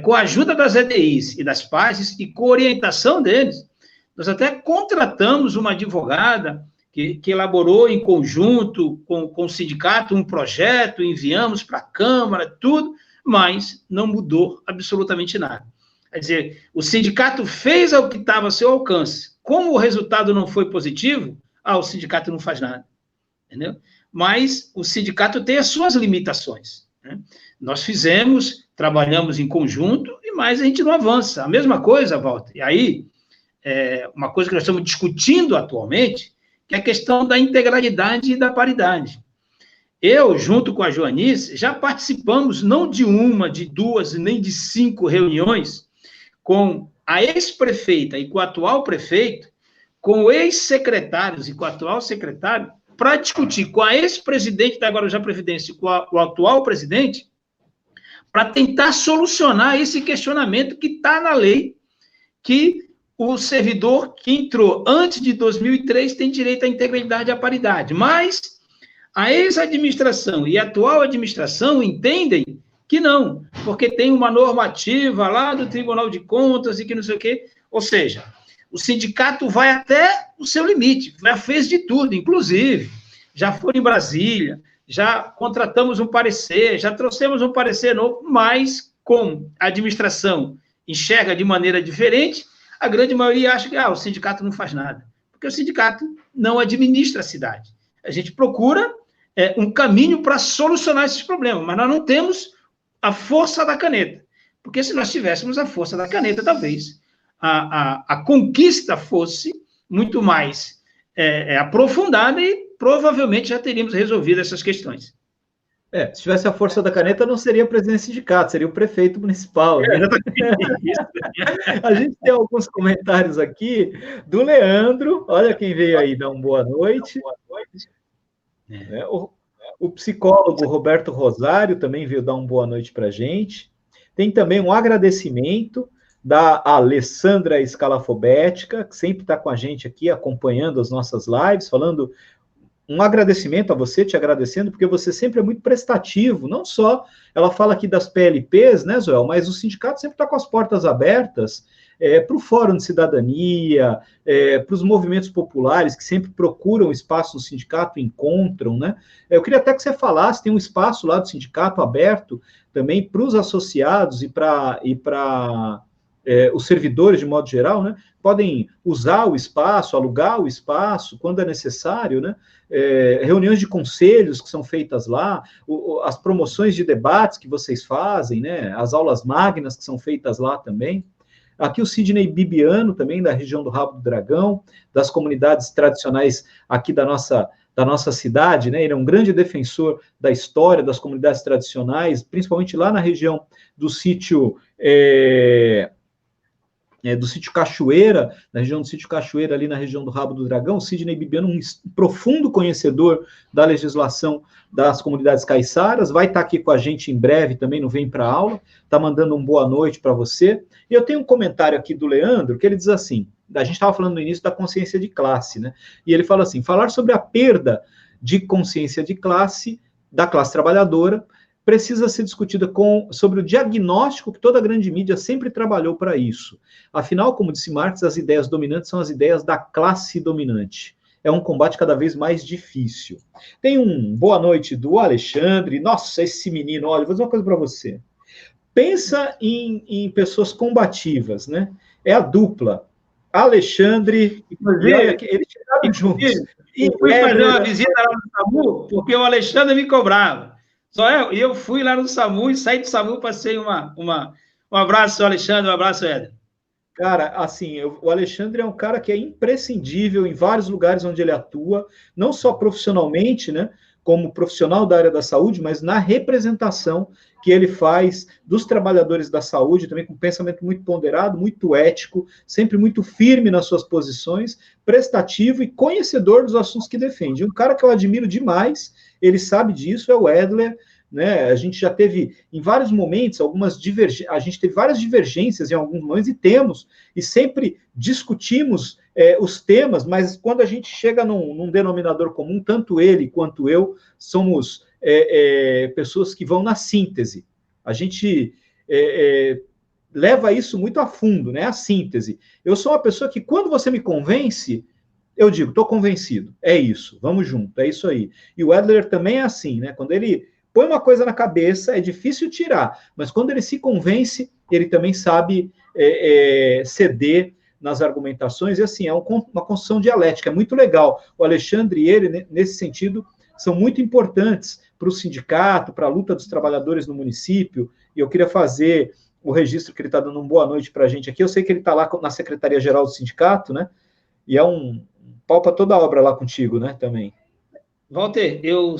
com a ajuda das ADIs e das PAGs e com orientação deles, nós até contratamos uma advogada que elaborou em conjunto com o sindicato um projeto, enviamos para a Câmara, tudo, mas não mudou absolutamente nada. Quer dizer, o sindicato fez o que estava ao seu alcance. Como o resultado não foi positivo, o sindicato não faz nada. Entendeu? Mas o sindicato tem as suas limitações, né? Nós trabalhamos em conjunto, mas a gente não avança. A mesma coisa, Walter. E aí, uma coisa que nós estamos discutindo atualmente, que é a questão da integralidade e da paridade. Eu, junto com a Joanice, já participamos não de uma, de duas, nem de 5 reuniões com a ex-prefeita e com o atual prefeito, com ex-secretários e com o atual secretário, para discutir com a ex-presidente da Guarujá Previdência e com o atual presidente, para tentar solucionar esse questionamento que está na lei, que o servidor que entrou antes de 2003 tem direito à integridade e à paridade. Mas a ex-administração e a atual administração entendem que não, porque tem uma normativa lá do Tribunal de Contas e que não sei o quê. Ou seja, o sindicato vai até o seu limite, já fez de tudo, inclusive, já foi em Brasília, já contratamos um parecer, já trouxemos um parecer novo, mas como a administração enxerga de maneira diferente, a grande maioria acha que o sindicato não faz nada, porque o sindicato não administra a cidade. A gente procura um caminho para solucionar esses problemas, mas nós não temos a força da caneta, porque se nós tivéssemos a força da caneta, talvez a conquista fosse muito mais aprofundada e provavelmente já teríamos resolvido essas questões. Se tivesse a força da caneta, não seria o presidente do sindicato, seria o prefeito municipal. Né? A gente tem alguns comentários aqui do Leandro, olha quem veio aí dar uma boa noite. O psicólogo Roberto Rosário também veio dar uma boa noite para a gente. Tem também um agradecimento da Alessandra Escalafobética, que sempre está com a gente aqui, acompanhando as nossas lives, falando um agradecimento a você, te agradecendo, porque você sempre é muito prestativo, não só, ela fala aqui das PLPs, né, Zoel, mas o sindicato sempre está com as portas abertas para o Fórum de Cidadania, para os movimentos populares, que sempre procuram espaço no sindicato, encontram, né? Eu queria até que você falasse, tem um espaço lá do sindicato aberto também para os associados e para os servidores, de modo geral, né, podem usar o espaço, alugar o espaço, quando é necessário, né, reuniões de conselhos que são feitas lá, as promoções de debates que vocês fazem, né, as aulas magnas que são feitas lá também. Aqui o Sidney Bibiano, também da região do Rabo do Dragão, das comunidades tradicionais aqui da nossa cidade, né, ele é um grande defensor da história das comunidades tradicionais, principalmente lá na região do sítio Cachoeira, na região do sítio Cachoeira, ali na região do Rabo do Dragão. O Sidney Bibiano, um profundo conhecedor da legislação das comunidades caiçaras, vai estar aqui com a gente em breve, também não vem para a aula, está mandando uma boa noite para você. E eu tenho um comentário aqui do Leandro, que ele diz assim, a gente estava falando no início da consciência de classe, né? E ele fala assim, falar sobre a perda de consciência de classe, da classe trabalhadora, precisa ser discutida sobre o diagnóstico que toda a grande mídia sempre trabalhou para isso. Afinal, como disse Marx, as ideias dominantes são as ideias da classe dominante. É um combate cada vez mais difícil. Tem boa noite do Alexandre. Nossa, esse menino, olha, vou dizer uma coisa para você. Pensa em pessoas combativas, né? É a dupla. Alexandre e eles chegaram juntos. E fui fazer uma visita lá no SAMU, porque o Alexandre me cobrava. Eu fui lá no SAMU e saí do SAMU, passei um abraço, Alexandre, um abraço, Éder. Cara, assim, o Alexandre é um cara que é imprescindível em vários lugares onde ele atua, não só profissionalmente, né, como profissional da área da saúde, mas na representação que ele faz dos trabalhadores da saúde, também com um pensamento muito ponderado, muito ético, sempre muito firme nas suas posições, prestativo e conhecedor dos assuntos que defende. Um cara que eu admiro demais, ele sabe disso, é o Edler, né? A gente já teve, em vários momentos, a gente teve várias divergências em alguns momentos, e sempre discutimos os temas, mas quando a gente chega num denominador comum, tanto ele quanto eu somos pessoas que vão na síntese. A gente leva isso muito a fundo, né? A síntese. Eu sou uma pessoa que, quando você me convence, eu digo, estou convencido, é isso, vamos junto, é isso aí. E o Edler também é assim, né? Quando ele põe uma coisa na cabeça, é difícil tirar, mas quando ele se convence, ele também sabe ceder nas argumentações, e assim, é uma construção dialética, é muito legal. O Alexandre e ele, nesse sentido, são muito importantes para o sindicato, para a luta dos trabalhadores no município, e eu queria fazer o registro que ele está dando uma boa noite para a gente aqui. Eu sei que ele está lá na Secretaria-Geral do Sindicato, né? E é um pau para toda a obra lá contigo, né, também. Walter, eu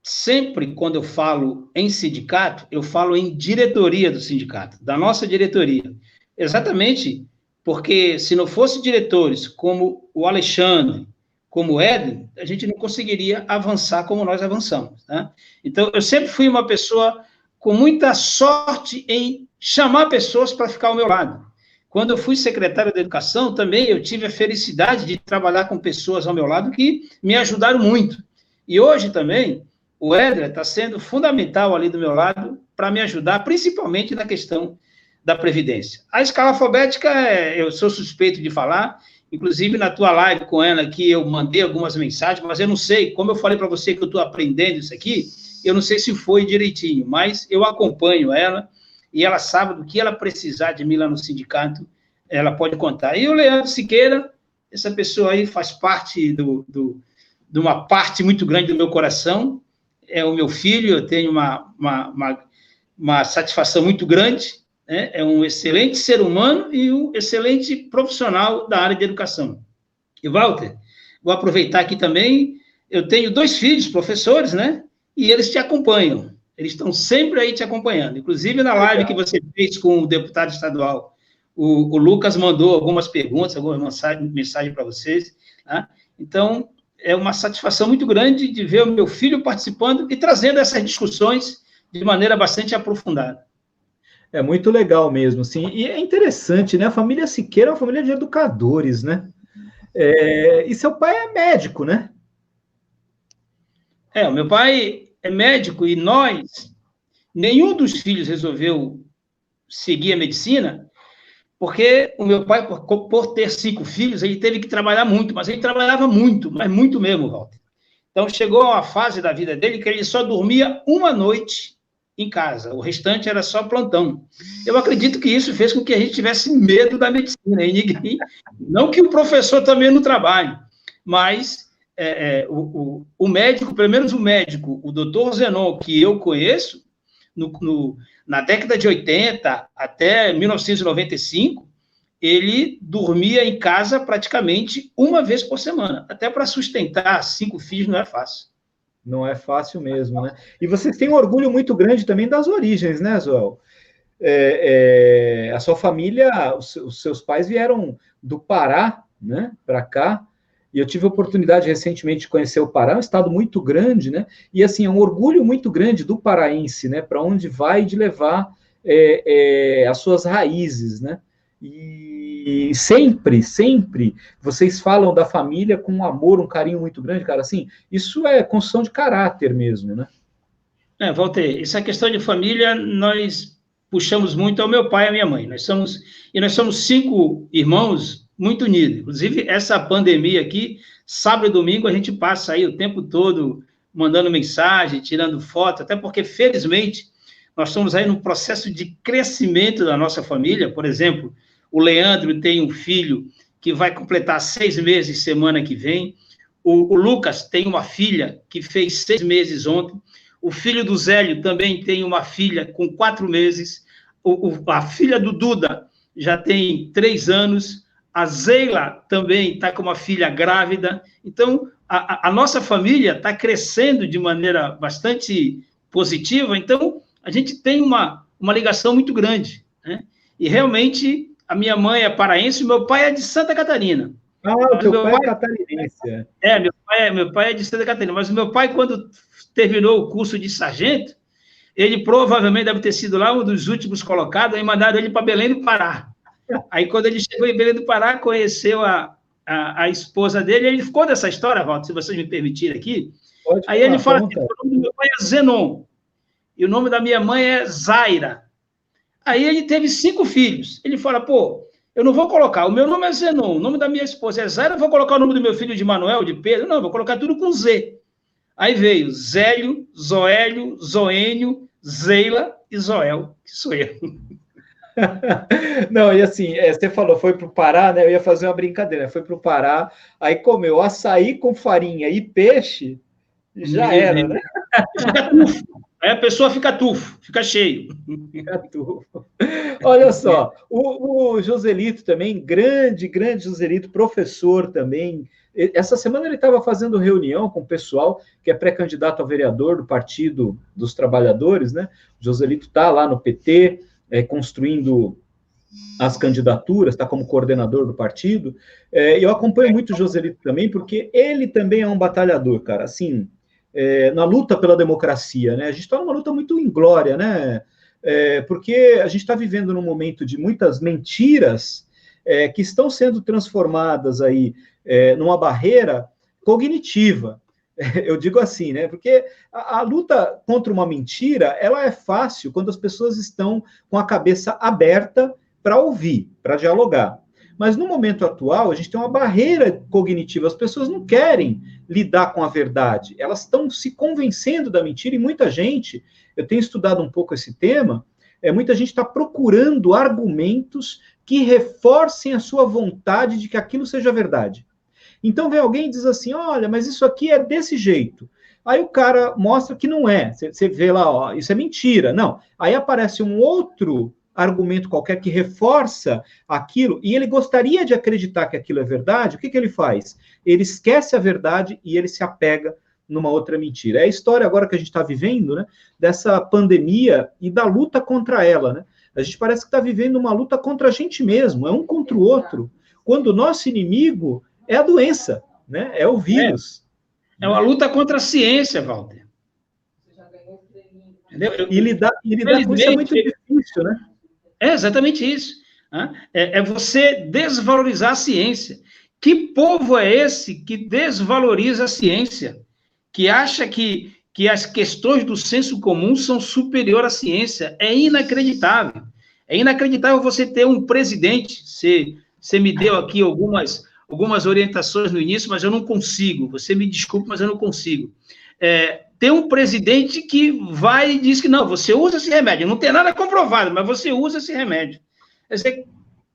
sempre, quando eu falo em sindicato, eu falo em diretoria do sindicato, da nossa diretoria. Exatamente porque se não fosse diretores como o Alexandre, como o Éder, a gente não conseguiria avançar como nós avançamos, né? Então, eu sempre fui uma pessoa com muita sorte em chamar pessoas para ficar ao meu lado. Quando eu fui secretário da Educação, também eu tive a felicidade de trabalhar com pessoas ao meu lado que me ajudaram muito. E hoje também, o Éder está sendo fundamental ali do meu lado para me ajudar, principalmente na questão da Previdência. A escala alfabética, eu sou suspeito de falar, inclusive na tua live com ela aqui, eu mandei algumas mensagens, mas eu não sei, como eu falei para você que eu estou aprendendo isso aqui, eu não sei se foi direitinho, mas eu acompanho ela, e ela sabe do que ela precisar de mim lá no sindicato, ela pode contar. E o Leandro Siqueira, essa pessoa aí faz parte de uma parte muito grande do meu coração, é o meu filho, eu tenho uma satisfação muito grande, né? É um excelente ser humano e um excelente profissional da área de educação. E, Walter, vou aproveitar aqui também, eu tenho 2 filhos, professores, né? E eles te acompanham, eles estão sempre aí te acompanhando. Inclusive, na live que você fez com o deputado estadual, o Lucas mandou algumas perguntas, algumas mensagens para vocês, tá? Então, é uma satisfação muito grande de ver o meu filho participando e trazendo essas discussões de maneira bastante aprofundada. É muito legal mesmo, sim. E é interessante, né? A família Siqueira é uma família de educadores, né? E seu pai é médico, né? O meu pai é médico e nenhum dos filhos resolveu seguir a medicina, porque o meu pai, por ter 5 filhos, ele teve que trabalhar muito, mas ele trabalhava muito, mas muito mesmo, Walter. Então, chegou a uma fase da vida dele que ele só dormia uma noite em casa, o restante era só plantão. Eu acredito que isso fez com que a gente tivesse medo da medicina, e ninguém, não que o professor também não trabalhe, mas o médico, pelo menos o médico, o doutor Zenon, que eu conheço, na década de 80 até 1995, ele dormia em casa praticamente uma vez por semana. Até para sustentar 5 filhos não é fácil. Não é fácil mesmo, né? E vocês têm um orgulho muito grande também das origens, né, Joel? A sua família, os seus pais vieram do Pará, né, para cá, e eu tive a oportunidade recentemente de conhecer o Pará, um estado muito grande, né? E assim, é um orgulho muito grande do paraense, né? Para onde vai de levar as suas raízes, né? E sempre, sempre vocês falam da família com um amor, um carinho muito grande, cara. Assim, isso é construção de caráter mesmo, né? Walter, essa questão de família, nós puxamos muito ao meu pai e à minha mãe. Nós somos 5 irmãos muito unidos. Inclusive, essa pandemia aqui, sábado e domingo, a gente passa aí o tempo todo mandando mensagem, tirando foto, até porque, felizmente, nós estamos aí num processo de crescimento da nossa família. Por exemplo, o Leandro tem um filho que vai completar 6 meses semana que vem. O Lucas tem uma filha que fez 6 meses ontem. O filho do Zélio também tem uma filha com 4 meses. A filha do Duda já tem 3 anos. A Zeila também está com uma filha grávida. Então, a nossa família está crescendo de maneira bastante positiva. Então, a gente tem uma ligação muito grande, né? E, realmente, a minha mãe é paraense e meu pai é de Santa Catarina. O teu pai é catarinense. Meu pai é de Santa Catarina. Mas o meu pai, quando terminou o curso de sargento, ele provavelmente deve ter sido lá um dos últimos colocados, e mandaram ele para Belém do Pará. Aí, quando ele chegou em Belém do Pará, conheceu a esposa dele, ele ficou dessa história, Walter, se vocês me permitirem aqui. Pode aí falar, ele fala assim, o nome do meu pai é Zenon, e o nome da minha mãe é Zaira. Aí ele teve 5 filhos. Ele fala, eu não vou colocar, o meu nome é Zenon, o nome da minha esposa é Zaira, eu vou colocar o nome do meu filho de Manuel, de Pedro? Não, vou colocar tudo com Z. Aí veio Zélio, Zoélio, Zoênio, Zeila e Zoel, que sou eu. Não, e assim, você falou, foi para o Pará, né? Eu ia fazer uma brincadeira, foi para o Pará, aí comeu açaí com farinha e peixe, já era, né? Fica tufo. Aí a pessoa fica tufo, fica cheio. Fica tufo. Olha só, o Joselito também, grande Joselito, professor também. Essa semana ele estava fazendo reunião com o pessoal que é pré-candidato a vereador do Partido dos Trabalhadores, né? O Joselito está lá no PT, construindo as candidaturas, está como coordenador do partido. Eu acompanho muito o Joselito também, porque ele também é um batalhador, cara, assim, na luta pela democracia, né? A gente está numa luta muito inglória, né? Porque a gente está vivendo num momento de muitas mentiras que estão sendo transformadas aí numa barreira cognitiva. Eu digo assim, né? Porque a luta contra uma mentira, ela é fácil quando as pessoas estão com a cabeça aberta para ouvir, para dialogar. Mas no momento atual, a gente tem uma barreira cognitiva. As pessoas não querem lidar com a verdade. Elas estão se convencendo da mentira e muita gente, eu tenho estudado um pouco esse tema, muita gente está procurando argumentos que reforcem a sua vontade de que aquilo seja verdade. Então vem alguém e diz assim, olha, mas isso aqui é desse jeito. Aí o cara mostra que não é. Você vê lá, ó, isso é mentira. Não. Aí aparece um outro argumento qualquer que reforça aquilo, e ele gostaria de acreditar que aquilo é verdade, o que ele faz? Ele esquece a verdade e ele se apega numa outra mentira. É a história agora que a gente está vivendo, né, dessa pandemia e da luta contra ela, né? A gente parece que está vivendo uma luta contra a gente mesmo, é um contra o outro, quando o nosso inimigo é a doença, né? É o vírus. É uma luta contra a ciência, Walter. Entendeu? E lidar com isso é muito difícil, né? É exatamente isso. É você desvalorizar a ciência. Que povo é esse que desvaloriza a ciência? Que acha que as questões do senso comum são superiores à ciência? É inacreditável. É inacreditável você ter um presidente. Você me deu aqui algumas orientações no início, mas eu não consigo. Você me desculpe, mas eu não consigo. Tem um presidente que vai e diz que não, você usa esse remédio. Não tem nada comprovado, mas você usa esse remédio. Quer dizer,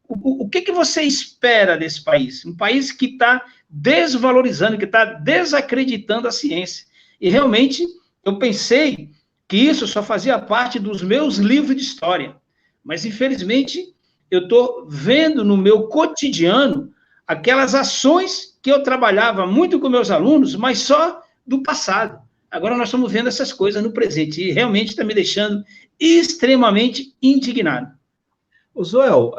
o que você espera desse país? Um país que está desvalorizando, que está desacreditando a ciência. E realmente, eu pensei que isso só fazia parte dos meus livros de história. Mas, infelizmente, eu estou vendo no meu cotidiano aquelas ações que eu trabalhava muito com meus alunos, mas só do passado. Agora nós estamos vendo essas coisas no presente e realmente está me deixando extremamente indignado. Zoel,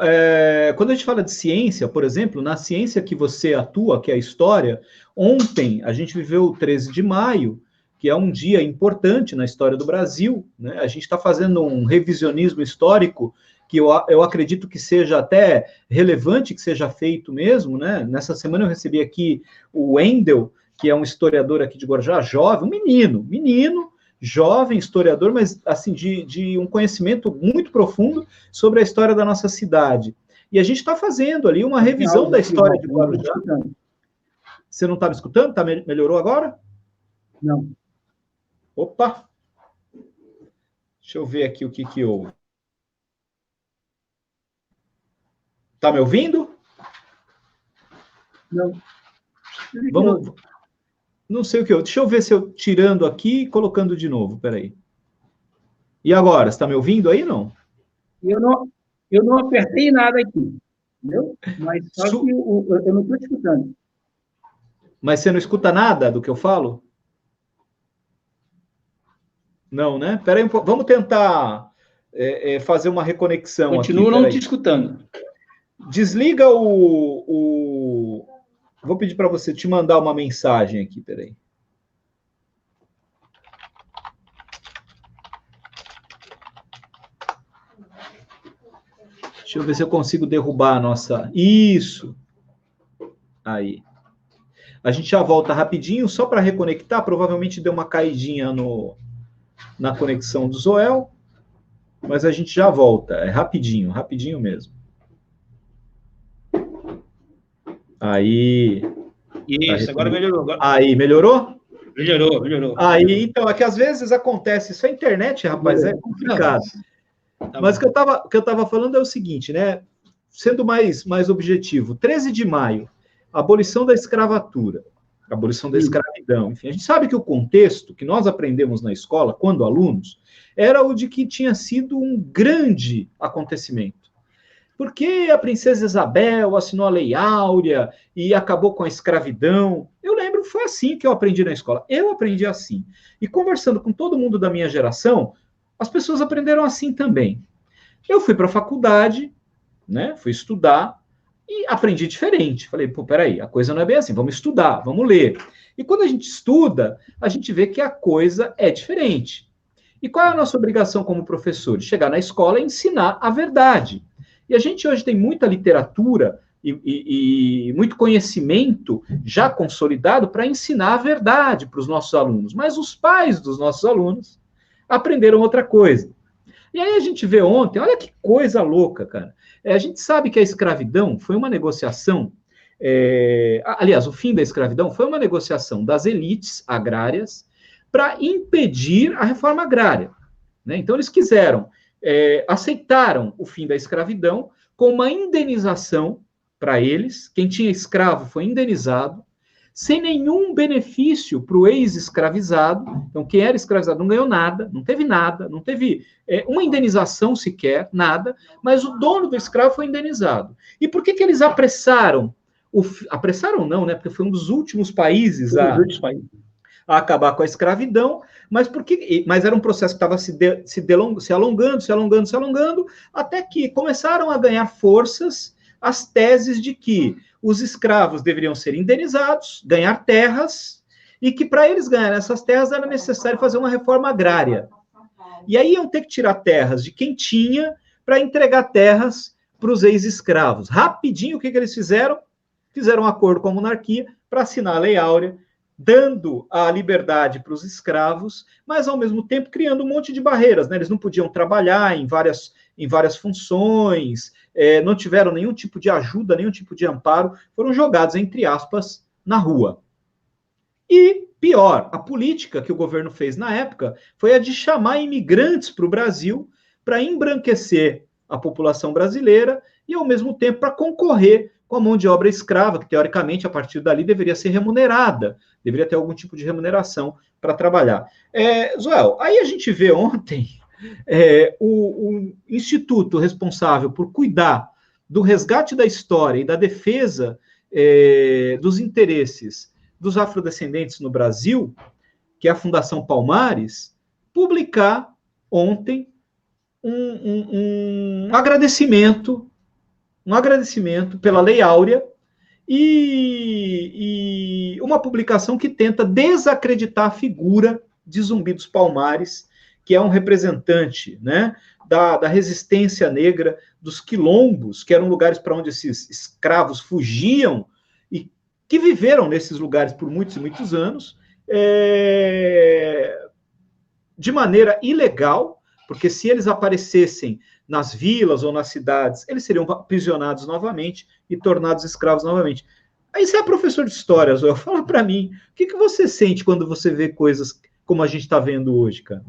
quando a gente fala de ciência, por exemplo, na ciência que você atua, que é a história, ontem a gente viveu o 13 de maio, que é um dia importante na história do Brasil, né? A gente está fazendo um revisionismo histórico que eu acredito que seja até relevante que seja feito mesmo, né? Nessa semana eu recebi aqui o Wendel, que é um historiador aqui de Guarujá, jovem, um menino, jovem historiador, mas assim, de um conhecimento muito profundo sobre a história da nossa cidade. E a gente está fazendo ali uma revisão da história de Guarujá. Você não está me escutando? Melhorou agora? Não. Opa! Deixa eu ver aqui o que houve. Está me ouvindo? Não. Vamos... Não sei o que. Deixa eu ver se eu tirando aqui e colocando de novo. Peraí. E agora? Você está me ouvindo aí, não? Eu não apertei nada aqui. Entendeu? Mas só que eu não estou te escutando. Mas você não escuta nada do que eu falo? Não, né? Peraí um pouco. Vamos tentar fazer uma reconexão. Continuo aqui. Não te escutando. Desliga o... Vou pedir para você te mandar uma mensagem aqui, peraí. Deixa eu ver se eu consigo derrubar a nossa... Isso! Aí. A gente já volta rapidinho, só para reconectar. Provavelmente deu uma caidinha na conexão do Zoel, mas a gente já volta. É rapidinho, rapidinho mesmo. Aí... Isso, agora melhorou. Aí, melhorou? Melhorou. Aí, então, é que às vezes acontece, isso é internet, rapaz, é complicado. Mas o que eu tava falando é o seguinte, né? Sendo mais objetivo, 13 de maio, abolição da escravatura, abolição da escravidão, enfim, a gente sabe que o contexto que nós aprendemos na escola, quando alunos, era o de que tinha sido um grande acontecimento. Porque a princesa Isabel assinou a Lei Áurea e acabou com a escravidão. Eu lembro, foi assim que eu aprendi na escola. Eu aprendi assim. E conversando com todo mundo da minha geração, as pessoas aprenderam assim também. Eu fui para a faculdade, né? Fui estudar e aprendi diferente. Falei, pô, peraí, a coisa não é bem assim, vamos estudar, vamos ler. E quando a gente estuda, a gente vê que a coisa é diferente. E qual é a nossa obrigação como professores? Chegar na escola e ensinar a verdade. E a gente hoje tem muita literatura e muito conhecimento já consolidado para ensinar a verdade para os nossos alunos. Mas os pais dos nossos alunos aprenderam outra coisa. E aí a gente vê ontem, olha que coisa louca, cara. A gente sabe que a escravidão foi uma negociação, aliás, o fim da escravidão foi uma negociação das elites agrárias para impedir a reforma agrária, né? Então eles aceitaram o fim da escravidão com uma indenização para eles, quem tinha escravo foi indenizado, sem nenhum benefício para o ex-escravizado. Então, quem era escravizado não ganhou nada, não teve uma indenização sequer, nada, mas o dono do escravo foi indenizado. E por que eles apressaram? Apressaram não, né? Porque foi um dos últimos países a acabar com a escravidão, mas era um processo que estava se alongando, até que começaram a ganhar forças as teses de que os escravos deveriam ser indenizados, ganhar terras, e que para eles ganharem essas terras era necessário fazer uma reforma agrária. E aí iam ter que tirar terras de quem tinha para entregar terras para os ex-escravos. Rapidinho, o que eles fizeram? Fizeram um acordo com a monarquia para assinar a Lei Áurea, dando a liberdade para os escravos, mas ao mesmo tempo criando um monte de barreiras, né? Eles não podiam trabalhar em várias funções, não tiveram nenhum tipo de ajuda, nenhum tipo de amparo, foram jogados, entre aspas, na rua. E, pior, a política que o governo fez na época foi a de chamar imigrantes para o Brasil para embranquecer a população brasileira e, ao mesmo tempo, para concorrer com a mão de obra escrava, que, teoricamente, a partir dali deveria ser remunerada, deveria ter algum tipo de remuneração para trabalhar. Zoel, aí a gente vê ontem o instituto responsável por cuidar do resgate da história e da defesa dos interesses dos afrodescendentes no Brasil, que é a Fundação Palmares, publicar ontem um agradecimento pela Lei Áurea e uma publicação que tenta desacreditar a figura de Zumbi dos Palmares, que é um representante, né, da resistência negra, dos quilombos, que eram lugares para onde esses escravos fugiam e que viveram nesses lugares por muitos e muitos anos, de maneira ilegal, porque se eles aparecessem nas vilas ou nas cidades, eles seriam aprisionados novamente e tornados escravos novamente. Aí você é professor de história, Zoel, fala para mim, o que você sente quando você vê coisas como a gente está vendo hoje, cara?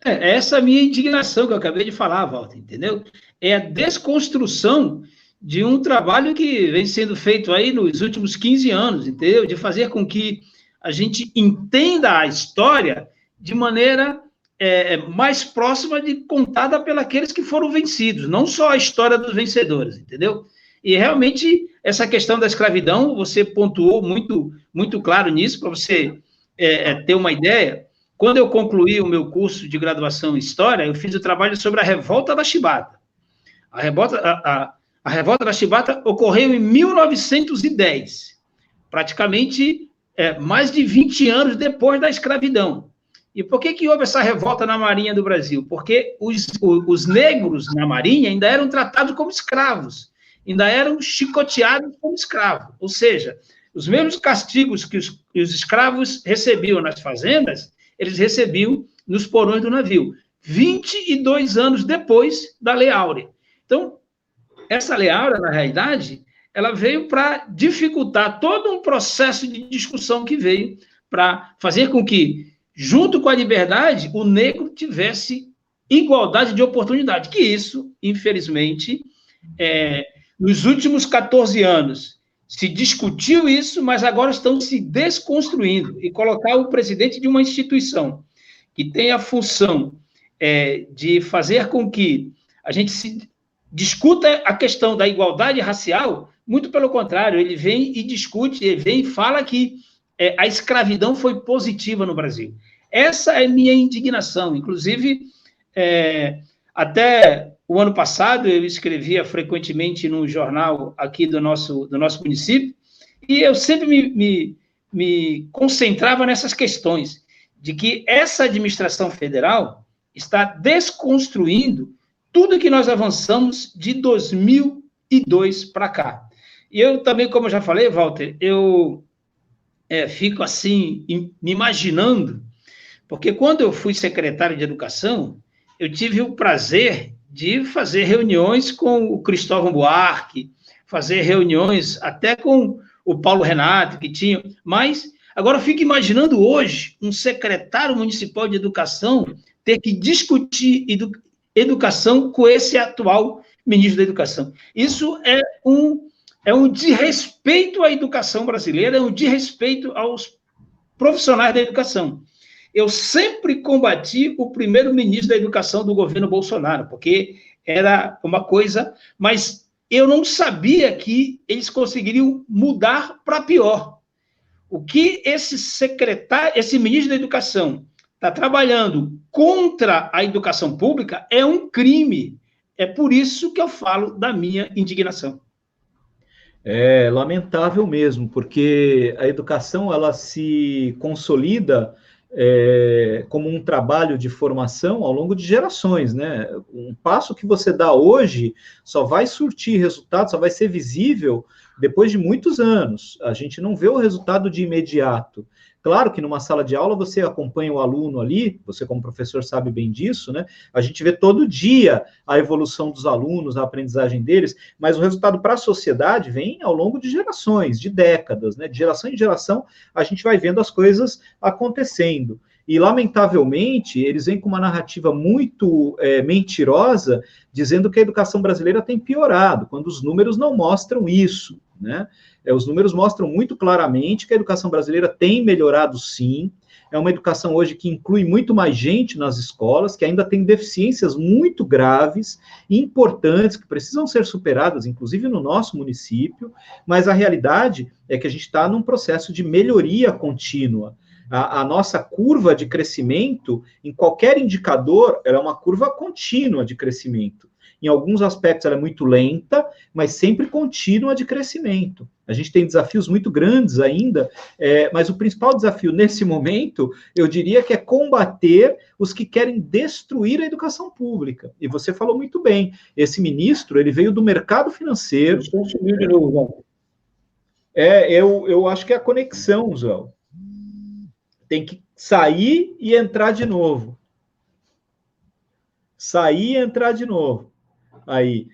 Essa minha indignação que eu acabei de falar, Walter, entendeu? É a desconstrução de um trabalho que vem sendo feito aí nos últimos 15 anos, entendeu? De fazer com que a gente entenda a história de maneira mais próxima de contada pelos que foram vencidos, não só a história dos vencedores, entendeu? E realmente essa questão da escravidão, você pontuou muito, muito claro nisso, para você ter uma ideia. Quando eu concluí o meu curso de graduação em História, eu fiz o trabalho sobre a Revolta da Chibata. A Revolta da Chibata ocorreu em 1910, praticamente mais de 20 anos depois da escravidão. E por que houve essa revolta na Marinha do Brasil? Porque os negros na Marinha ainda eram tratados como escravos, ainda eram chicoteados como escravos. Ou seja, os mesmos castigos que os escravos recebiam nas fazendas, eles recebiam nos porões do navio, 22 anos depois da Lei Áurea. Então, essa Lei Áurea, na realidade, ela veio para dificultar todo um processo de discussão que veio para fazer com que, junto com a liberdade, o negro tivesse igualdade de oportunidade, que isso, infelizmente, nos últimos 14 anos, se discutiu isso, mas agora estão se desconstruindo, e colocar o presidente de uma instituição que tem a função de fazer com que a gente se discuta a questão da igualdade racial, muito pelo contrário, ele vem e discute, ele vem e fala que a escravidão foi positiva no Brasil. Essa é minha indignação. Inclusive, até o ano passado eu escrevia frequentemente num jornal aqui do nosso município, e eu sempre me concentrava nessas questões, de que essa administração federal está desconstruindo tudo que nós avançamos de 2002 para cá. E eu também, como eu já falei, Walter, eu fico assim, me imaginando, porque quando eu fui secretário de Educação, eu tive o prazer de fazer reuniões com o Cristóvão Buarque, fazer reuniões até com o Paulo Renato, que tinha, mas agora eu fico imaginando hoje um secretário municipal de educação ter que discutir educação com esse atual ministro da Educação. Isso é um desrespeito à educação brasileira, é um desrespeito aos profissionais da educação. Eu sempre combati o primeiro-ministro da Educação do governo Bolsonaro, porque era uma coisa, mas eu não sabia que eles conseguiriam mudar para pior. O que esse ministro da Educação está trabalhando contra a educação pública é um crime. É por isso que eu falo da minha indignação. É lamentável mesmo, porque a educação ela se consolida como um trabalho de formação ao longo de gerações, né? Um passo que você dá hoje só vai surtir resultado, só vai ser visível depois de muitos anos. A gente não vê o resultado de imediato. Claro que numa sala de aula você acompanha o aluno ali, você como professor sabe bem disso, né? A gente vê todo dia a evolução dos alunos, a aprendizagem deles, mas o resultado para a sociedade vem ao longo de gerações, de décadas, né? De geração em geração a gente vai vendo as coisas acontecendo. E, lamentavelmente, eles vêm com uma narrativa muito mentirosa, dizendo que a educação brasileira tem piorado, quando os números não mostram isso, né? Os números mostram muito claramente que a educação brasileira tem melhorado, sim. É uma educação hoje que inclui muito mais gente nas escolas, que ainda tem deficiências muito graves e importantes, que precisam ser superadas, inclusive no nosso município, mas a realidade é que a gente está num processo de melhoria contínua. A nossa curva de crescimento, em qualquer indicador, ela é uma curva contínua de crescimento. Em alguns aspectos ela é muito lenta, mas sempre contínua de crescimento. A gente tem desafios muito grandes ainda, mas o principal desafio nesse momento, eu diria que é combater os que querem destruir a educação pública. E você falou muito bem, esse ministro, ele veio do mercado financeiro. Subiu de novo, eu acho que é a conexão, Zé. Tem que sair e entrar de novo. Sair e entrar de novo. Aí,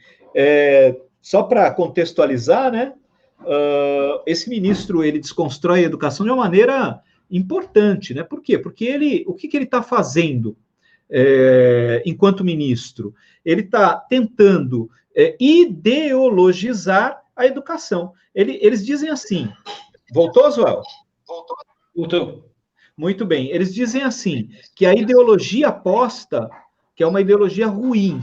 só para contextualizar, né? Esse ministro ele desconstrói a educação de uma maneira importante, né? Por quê? Porque o que ele está fazendo enquanto ministro? Ele está tentando ideologizar a educação. Eles dizem assim. Voltou, Joel? Voltou. Muito bem. Eles dizem assim que a ideologia posta, que é uma ideologia ruim,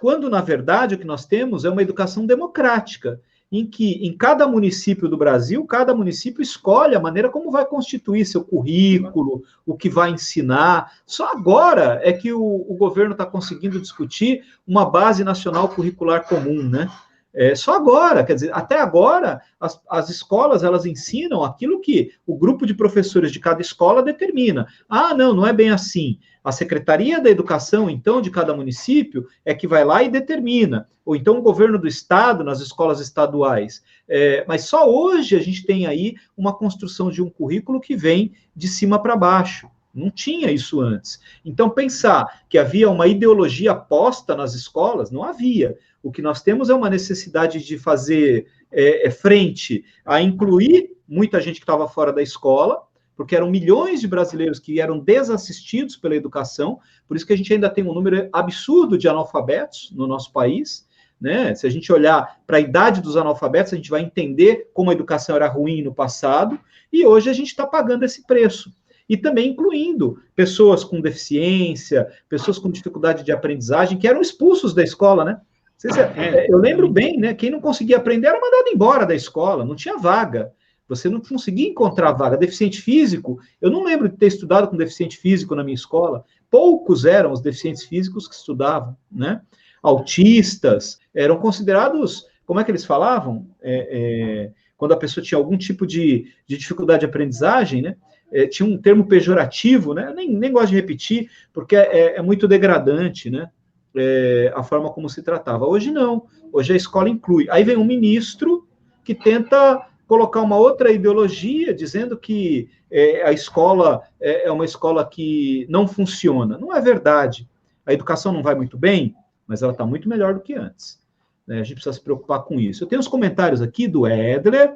quando, na verdade, o que nós temos é uma educação democrática, em que, em cada município do Brasil, cada município escolhe a maneira como vai constituir seu currículo, o que vai ensinar. Só agora é que o governo está conseguindo discutir uma base nacional curricular comum, né? Só agora, quer dizer, até agora, as escolas, elas ensinam aquilo que o grupo de professores de cada escola determina. Ah, não é bem assim. A Secretaria da Educação, então, de cada município, é que vai lá e determina. Ou então o governo do estado, nas escolas estaduais. Mas só hoje a gente tem aí uma construção de um currículo que vem de cima para baixo. Não tinha isso antes. Então, pensar que havia uma ideologia posta nas escolas, não havia. O que nós temos é uma necessidade de fazer frente a incluir muita gente que estava fora da escola, porque eram milhões de brasileiros que eram desassistidos pela educação, por isso que a gente ainda tem um número absurdo de analfabetos no nosso país, né? Se a gente olhar para a idade dos analfabetos, a gente vai entender como a educação era ruim no passado, e hoje a gente está pagando esse preço. E também incluindo pessoas com deficiência, pessoas com dificuldade de aprendizagem, que eram expulsos da escola, né? Eu lembro bem, né? Quem não conseguia aprender era mandado embora da escola, não tinha vaga. Você não conseguia encontrar vaga. Deficiente físico, eu não lembro de ter estudado com deficiente físico na minha escola. Poucos eram os deficientes físicos que estudavam, né? autistas, eram considerados, como é que eles falavam? Quando a pessoa tinha algum tipo de dificuldade de aprendizagem, né? Tinha um termo pejorativo, né? Nem gosto de repetir, porque é muito degradante, né? A forma como se tratava. Hoje não, hoje a escola inclui. Aí vem um ministro que tenta colocar uma outra ideologia, dizendo que a escola é uma escola que não funciona. Não é verdade. A educação não vai muito bem, mas ela está muito melhor do que antes. A gente precisa se preocupar com isso. Eu tenho uns comentários aqui do Edler,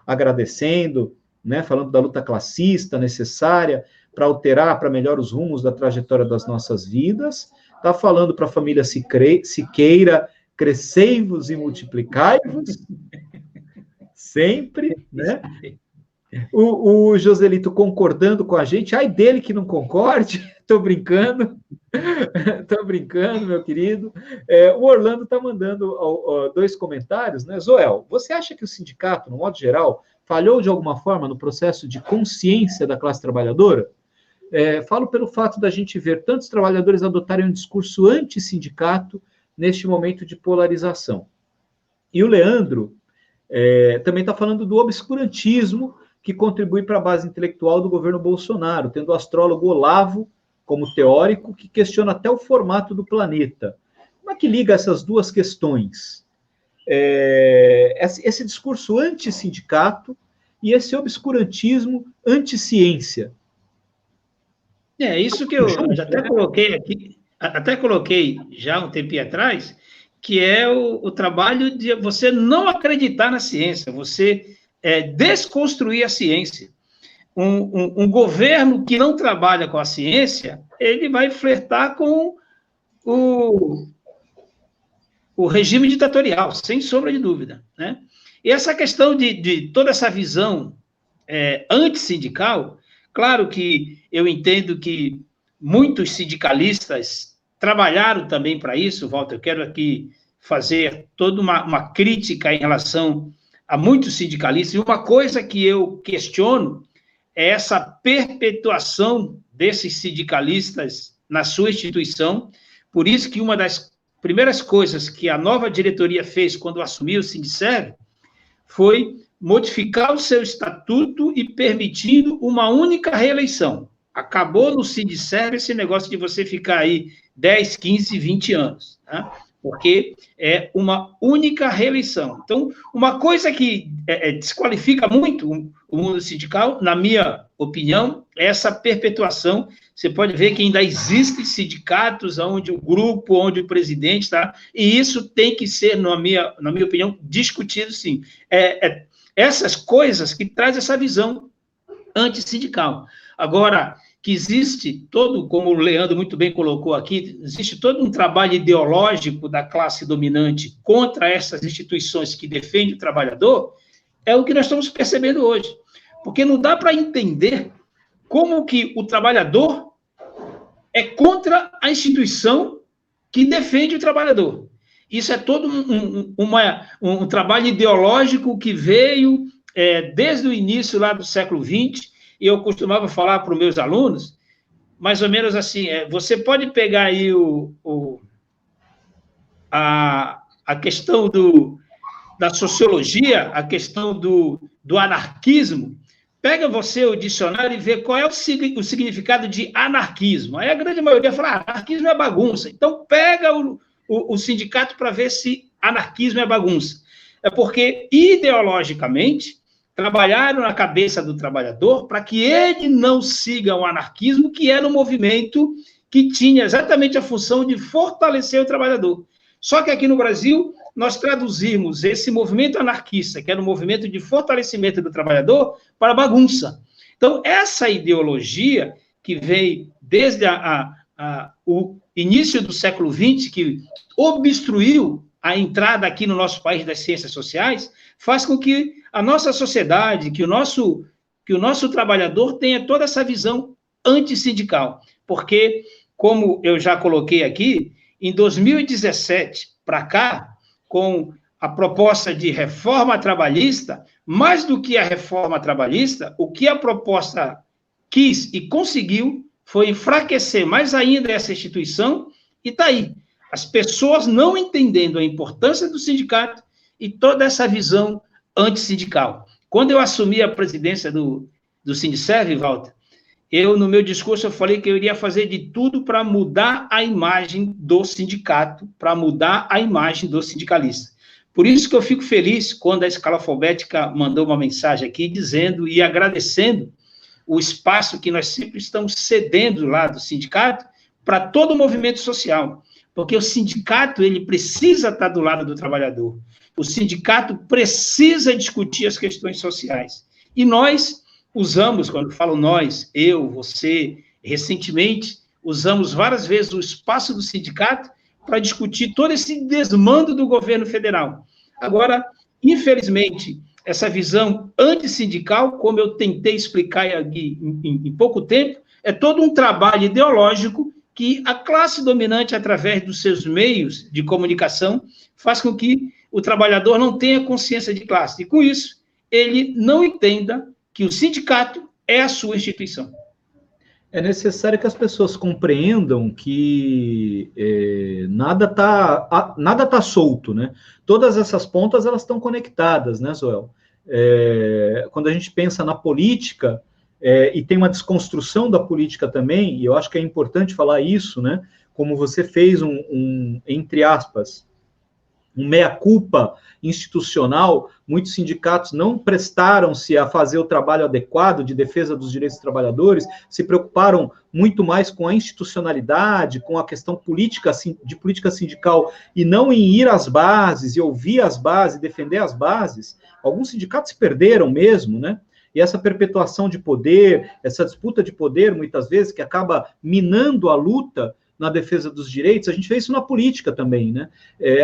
agradecendo, né, falando da luta classista necessária para alterar para melhor os rumos da trajetória das nossas vidas. Está falando para a família Siqueira, crescei-vos e multiplicai-vos, sempre, né? O Joselito concordando com a gente, ai dele que não concorde, estou brincando, meu querido. O Orlando está mandando 2 comentários, né? Zoel, você acha que o sindicato, no modo geral, falhou de alguma forma no processo de consciência da classe trabalhadora? Falo pelo fato da gente ver tantos trabalhadores adotarem um discurso anti-sindicato neste momento de polarização. E o Leandro também está falando do obscurantismo que contribui para a base intelectual do governo Bolsonaro, tendo o astrólogo Olavo como teórico que questiona até o formato do planeta. Como é que liga essas duas questões? Esse discurso anti-sindicato e esse obscurantismo anti-ciência. Isso que eu já até coloquei aqui, até coloquei já um tempinho atrás, que é o trabalho de você não acreditar na ciência, você desconstruir a ciência. Um governo que não trabalha com a ciência, ele vai flertar com o regime ditatorial, sem sombra de dúvida, né? E essa questão de toda essa visão antissindical, claro que eu entendo que muitos sindicalistas trabalharam também para isso, Walter, eu quero aqui fazer toda uma crítica em relação a muitos sindicalistas, e uma coisa que eu questiono é essa perpetuação desses sindicalistas na sua instituição. Por isso que uma das primeiras coisas que a nova diretoria fez quando assumiu o Sindicerv foi modificar o seu estatuto e permitindo uma única reeleição. Acabou no Sindicerv esse negócio de você ficar aí 10, 15, 20 anos, né? Porque é uma única reeleição. Então, uma coisa que desqualifica muito o mundo sindical, na minha opinião, é essa perpetuação. Você pode ver que ainda existem sindicatos onde o grupo, onde o presidente está, e isso tem que ser, na minha opinião, discutido, sim. Essas coisas que trazem essa visão antissindical. Agora, que existe todo, como o Leandro muito bem colocou aqui, existe todo um trabalho ideológico da classe dominante contra essas instituições que defendem o trabalhador, é o que nós estamos percebendo hoje. Porque não dá para entender como que o trabalhador é contra a instituição que defende o trabalhador. Isso é todo um trabalho ideológico que veio desde o início lá do século XX, e eu costumava falar para os meus alunos, mais ou menos assim, você pode pegar aí a questão da sociologia, a questão do anarquismo, pega você o dicionário e vê qual é o significado de anarquismo. Aí a grande maioria fala, anarquismo é bagunça. Então pega o sindicato para ver se anarquismo é bagunça. É porque, ideologicamente, trabalharam na cabeça do trabalhador para que ele não siga o anarquismo, que era um movimento que tinha exatamente a função de fortalecer o trabalhador. Só que aqui no Brasil, nós traduzimos esse movimento anarquista, que era um movimento de fortalecimento do trabalhador, para bagunça. Então, essa ideologia que veio desde o início do século XX, que obstruiu a entrada aqui no nosso país das ciências sociais, faz com que a nossa sociedade, que o nosso trabalhador tenha toda essa visão antissindical. Porque, como eu já coloquei aqui, em 2017 para cá, com a proposta de reforma trabalhista, mais do que a reforma trabalhista, o que a proposta quis e conseguiu foi enfraquecer mais ainda essa instituição, e está aí. As pessoas não entendendo a importância do sindicato e toda essa visão antissindical. Quando eu assumi a presidência do Sindicerv, Walter, no meu discurso, eu falei que eu iria fazer de tudo para mudar a imagem do sindicato, para mudar a imagem do sindicalista. Por isso que eu fico feliz quando a Escala Alfabética mandou uma mensagem aqui dizendo e agradecendo o espaço que nós sempre estamos cedendo lá do sindicato para todo o movimento social. Porque o sindicato, ele precisa estar do lado do trabalhador. O sindicato precisa discutir as questões sociais. E nós usamos, quando eu falo nós, eu, você, recentemente, usamos várias vezes o espaço do sindicato para discutir todo esse desmando do governo federal. Agora, infelizmente, essa visão antissindical, como eu tentei explicar aqui em pouco tempo, é todo um trabalho ideológico que a classe dominante, através dos seus meios de comunicação, faz com que o trabalhador não tenha consciência de classe. E, com isso, ele não entenda que o sindicato é a sua instituição. É necessário que as pessoas compreendam que nada tá solto, né? Todas essas pontas, elas estão conectadas, né, Zoel? Quando a gente pensa na política, e tem uma desconstrução da política também, e eu acho que é importante falar isso, né? Como você fez entre aspas, um meia-culpa institucional, muitos sindicatos não prestaram-se a fazer o trabalho adequado de defesa dos direitos dos trabalhadores, se preocuparam muito mais com a institucionalidade, com a questão política, de política sindical, e não em ir às bases, e ouvir as bases, defender as bases. Alguns sindicatos se perderam mesmo, né? E essa perpetuação de poder, essa disputa de poder, muitas vezes, que acaba minando a luta na defesa dos direitos, a gente vê isso na política também, né?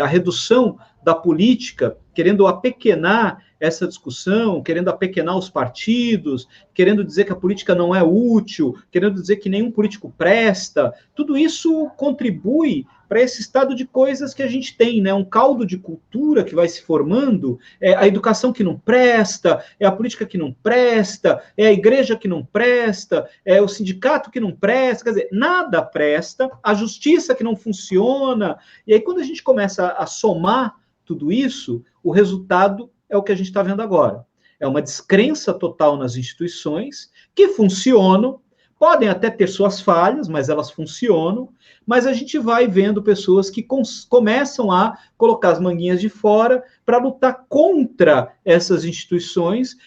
A redução da política, querendo apequenar essa discussão, querendo apequenar os partidos, querendo dizer que a política não é útil, querendo dizer que nenhum político presta, tudo isso contribui para esse estado de coisas que a gente tem, né? Um caldo de cultura que vai se formando, a educação que não presta, a política que não presta, a igreja que não presta, o sindicato que não presta, quer dizer, nada presta, a justiça que não funciona, e aí quando a gente começa a somar tudo isso, o resultado é o que a gente está vendo agora. É uma descrença total nas instituições que funcionam, podem até ter suas falhas, mas elas funcionam, mas a gente vai vendo pessoas que começam a colocar as manguinhas de fora para lutar contra essas instituições,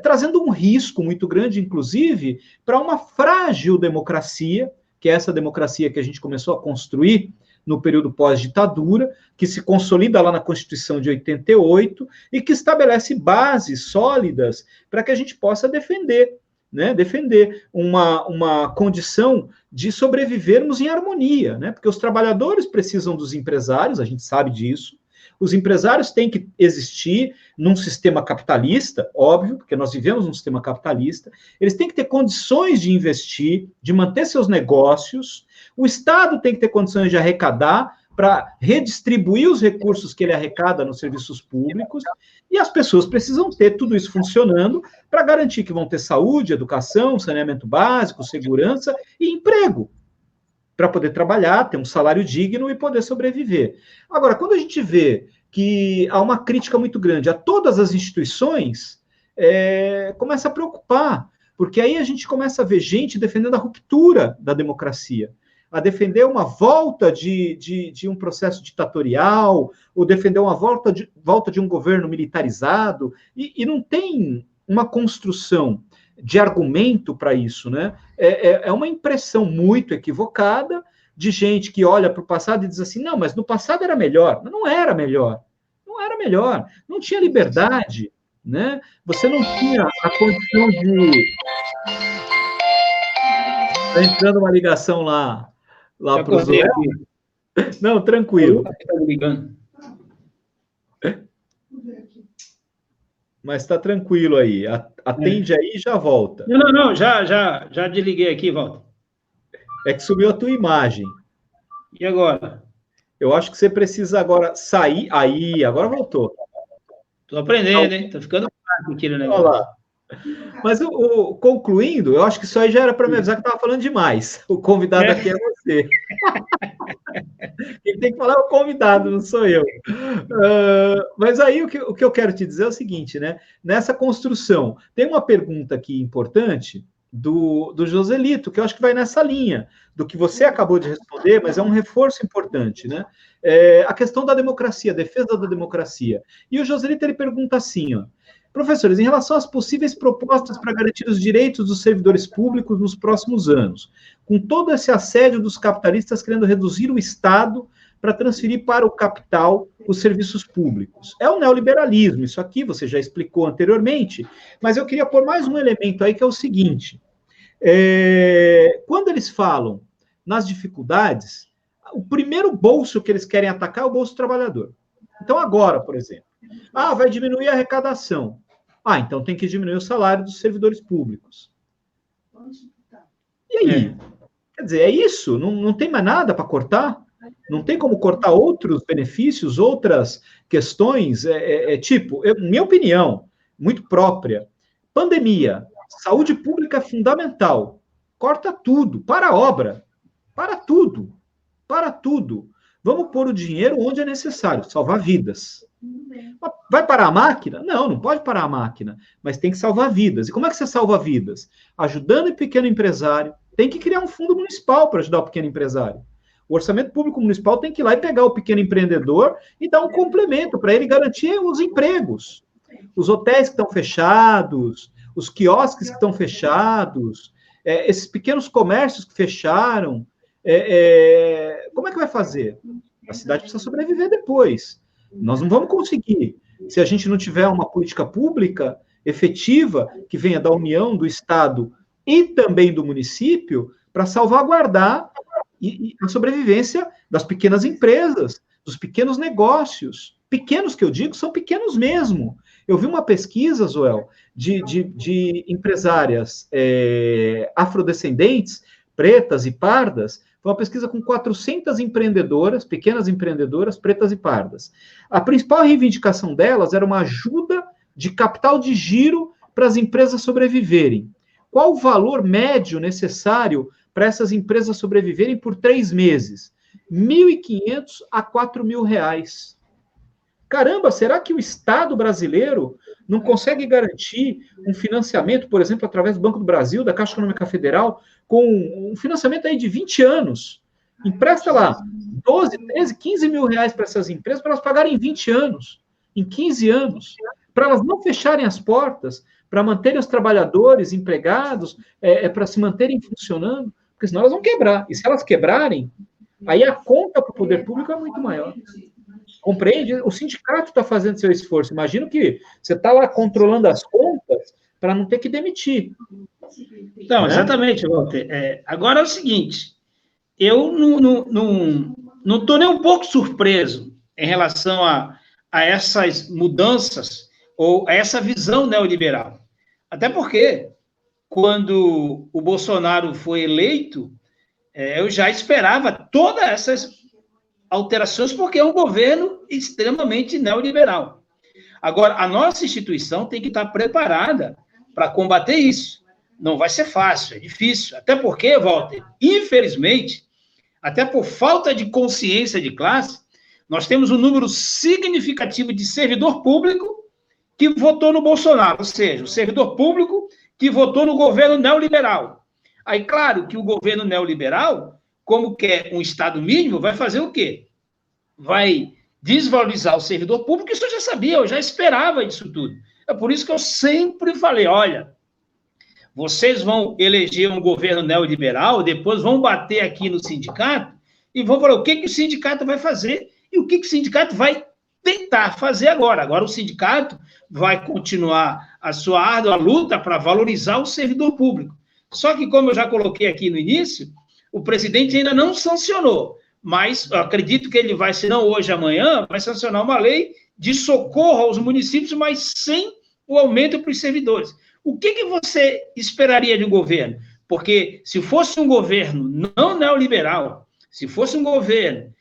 trazendo um risco muito grande, inclusive, para uma frágil democracia, que é essa democracia que a gente começou a construir no período pós-ditadura, que se consolida lá na Constituição de 88 e que estabelece bases sólidas para que a gente possa defender, né? Defender uma condição de sobrevivermos em harmonia, né? Porque os trabalhadores precisam dos empresários, a gente sabe disso. Os empresários têm que existir num sistema capitalista, óbvio, porque nós vivemos num sistema capitalista. Eles têm que ter condições de investir, de manter seus negócios. O Estado tem que ter condições de arrecadar para redistribuir os recursos que ele arrecada nos serviços públicos. E as pessoas precisam ter tudo isso funcionando para garantir que vão ter saúde, educação, saneamento básico, segurança e emprego, para poder trabalhar, ter um salário digno e poder sobreviver. Agora, quando a gente vê que há uma crítica muito grande a todas as instituições, começa a preocupar, porque aí a gente começa a ver gente defendendo a ruptura da democracia, a defender uma volta de um processo ditatorial, ou defender uma volta de um governo militarizado, e não tem uma construção de argumento para isso, né? É uma impressão muito equivocada de gente que olha para o passado e diz assim, não, mas no passado era melhor. Não era melhor. Não era melhor. Não tinha liberdade, né? Você não tinha a condição de... Está entrando uma ligação lá para o Zoel. Não, tranquilo. Mas está tranquilo aí. Atende aí e já volta. Não, já desliguei aqui, volta. É que subiu a tua imagem. E agora? Eu acho que você precisa agora sair. Aí, agora voltou. Estou aprendendo, hein? Estou ficando fraco aqui no negócio. Olha lá. Mas, concluindo, eu acho que isso aí já era para me avisar que estava falando demais. O convidado aqui é você. Quem tem que falar é o convidado, não sou eu. Mas aí o que eu quero te dizer é o seguinte, né? Nessa construção, tem uma pergunta aqui importante do Joselito, que eu acho que vai nessa linha, do que você acabou de responder, mas é um reforço importante, né? A questão da democracia, a defesa da democracia. E o Joselito, ele pergunta assim, ó, professores, em relação às possíveis propostas para garantir os direitos dos servidores públicos nos próximos anos, com todo esse assédio dos capitalistas querendo reduzir o Estado para transferir para o capital os serviços públicos. É o neoliberalismo, isso aqui você já explicou anteriormente, mas eu queria pôr mais um elemento aí, que é o seguinte, quando eles falam nas dificuldades, o primeiro bolso que eles querem atacar é o bolso do trabalhador. Então agora, por exemplo, vai diminuir a arrecadação. Então tem que diminuir o salário dos servidores públicos. E aí? Quer dizer, é isso? Não tem mais nada para cortar? Não tem como cortar outros benefícios, outras questões? Minha opinião, muito própria. Pandemia, saúde pública é fundamental. Corta tudo, para a obra. Para tudo. Para tudo. Vamos pôr o dinheiro onde é necessário, salvar vidas. Vai parar a máquina? Não pode parar a máquina, mas tem que salvar vidas. E como é que você salva vidas? Ajudando o pequeno empresário. Tem que criar um fundo municipal para ajudar o pequeno empresário. O orçamento público municipal tem que ir lá e pegar o pequeno empreendedor e dar um complemento para ele garantir os empregos. Os hotéis que estão fechados, os quiosques que estão fechados, esses pequenos comércios que fecharam, como é que vai fazer? A cidade precisa sobreviver depois. Nós não vamos conseguir, se a gente não tiver uma política pública efetiva, que venha da União, do Estado e também do município, para salvaguardar a sobrevivência das pequenas empresas, dos pequenos negócios. Pequenos que eu digo, são pequenos mesmo. Eu vi uma pesquisa, Zoel, de empresárias afrodescendentes, pretas e pardas. Foi uma pesquisa com 400 empreendedoras, pequenas empreendedoras, pretas e pardas. A principal reivindicação delas era uma ajuda de capital de giro para as empresas sobreviverem. Qual o valor médio necessário para essas empresas sobreviverem por 3 meses? R$ 1.500 a R$ 4.000. Caramba, será que o Estado brasileiro não consegue garantir um financiamento, por exemplo, através do Banco do Brasil, da Caixa Econômica Federal, com um financiamento aí de 20 anos? Empresta lá 12, 13, 15 mil reais para essas empresas, para elas pagarem em 20 anos, em 15 anos, para elas não fecharem as portas, para manterem os trabalhadores empregados, para se manterem funcionando, porque senão elas vão quebrar. E se elas quebrarem, aí a conta para o poder público é muito maior. Compreende? O sindicato está fazendo seu esforço. Imagino que você está lá controlando as contas para não ter que demitir. Não, exatamente, Walter. Agora é o seguinte, eu não estou nem um pouco surpreso em relação a essas mudanças ou a essa visão neoliberal. Até porque, quando o Bolsonaro foi eleito, eu já esperava todas essas alterações, porque é um governo extremamente neoliberal. Agora, a nossa instituição tem que estar preparada para combater isso. Não vai ser fácil, é difícil. Até porque, Walter, infelizmente, até por falta de consciência de classe, nós temos um número significativo de servidor público que votou no Bolsonaro, ou seja, o servidor público que votou no governo neoliberal. Aí, claro que o governo neoliberal, como quer um Estado mínimo, vai fazer o quê? Vai desvalorizar o servidor público, isso eu já sabia, eu já esperava disso tudo. É por isso que eu sempre falei, olha, vocês vão eleger um governo neoliberal, depois vão bater aqui no sindicato e vão falar o que o sindicato vai fazer e o que o sindicato vai tentar fazer agora. Agora o sindicato vai continuar a sua árdua luta para valorizar o servidor público. Só que, como eu já coloquei aqui no início, o presidente ainda não sancionou, mas eu acredito que ele vai, se não hoje, amanhã, vai sancionar uma lei de socorro aos municípios, mas sem o aumento para os servidores. O que você esperaria de um governo? Porque se fosse um governo não neoliberal, se fosse um governo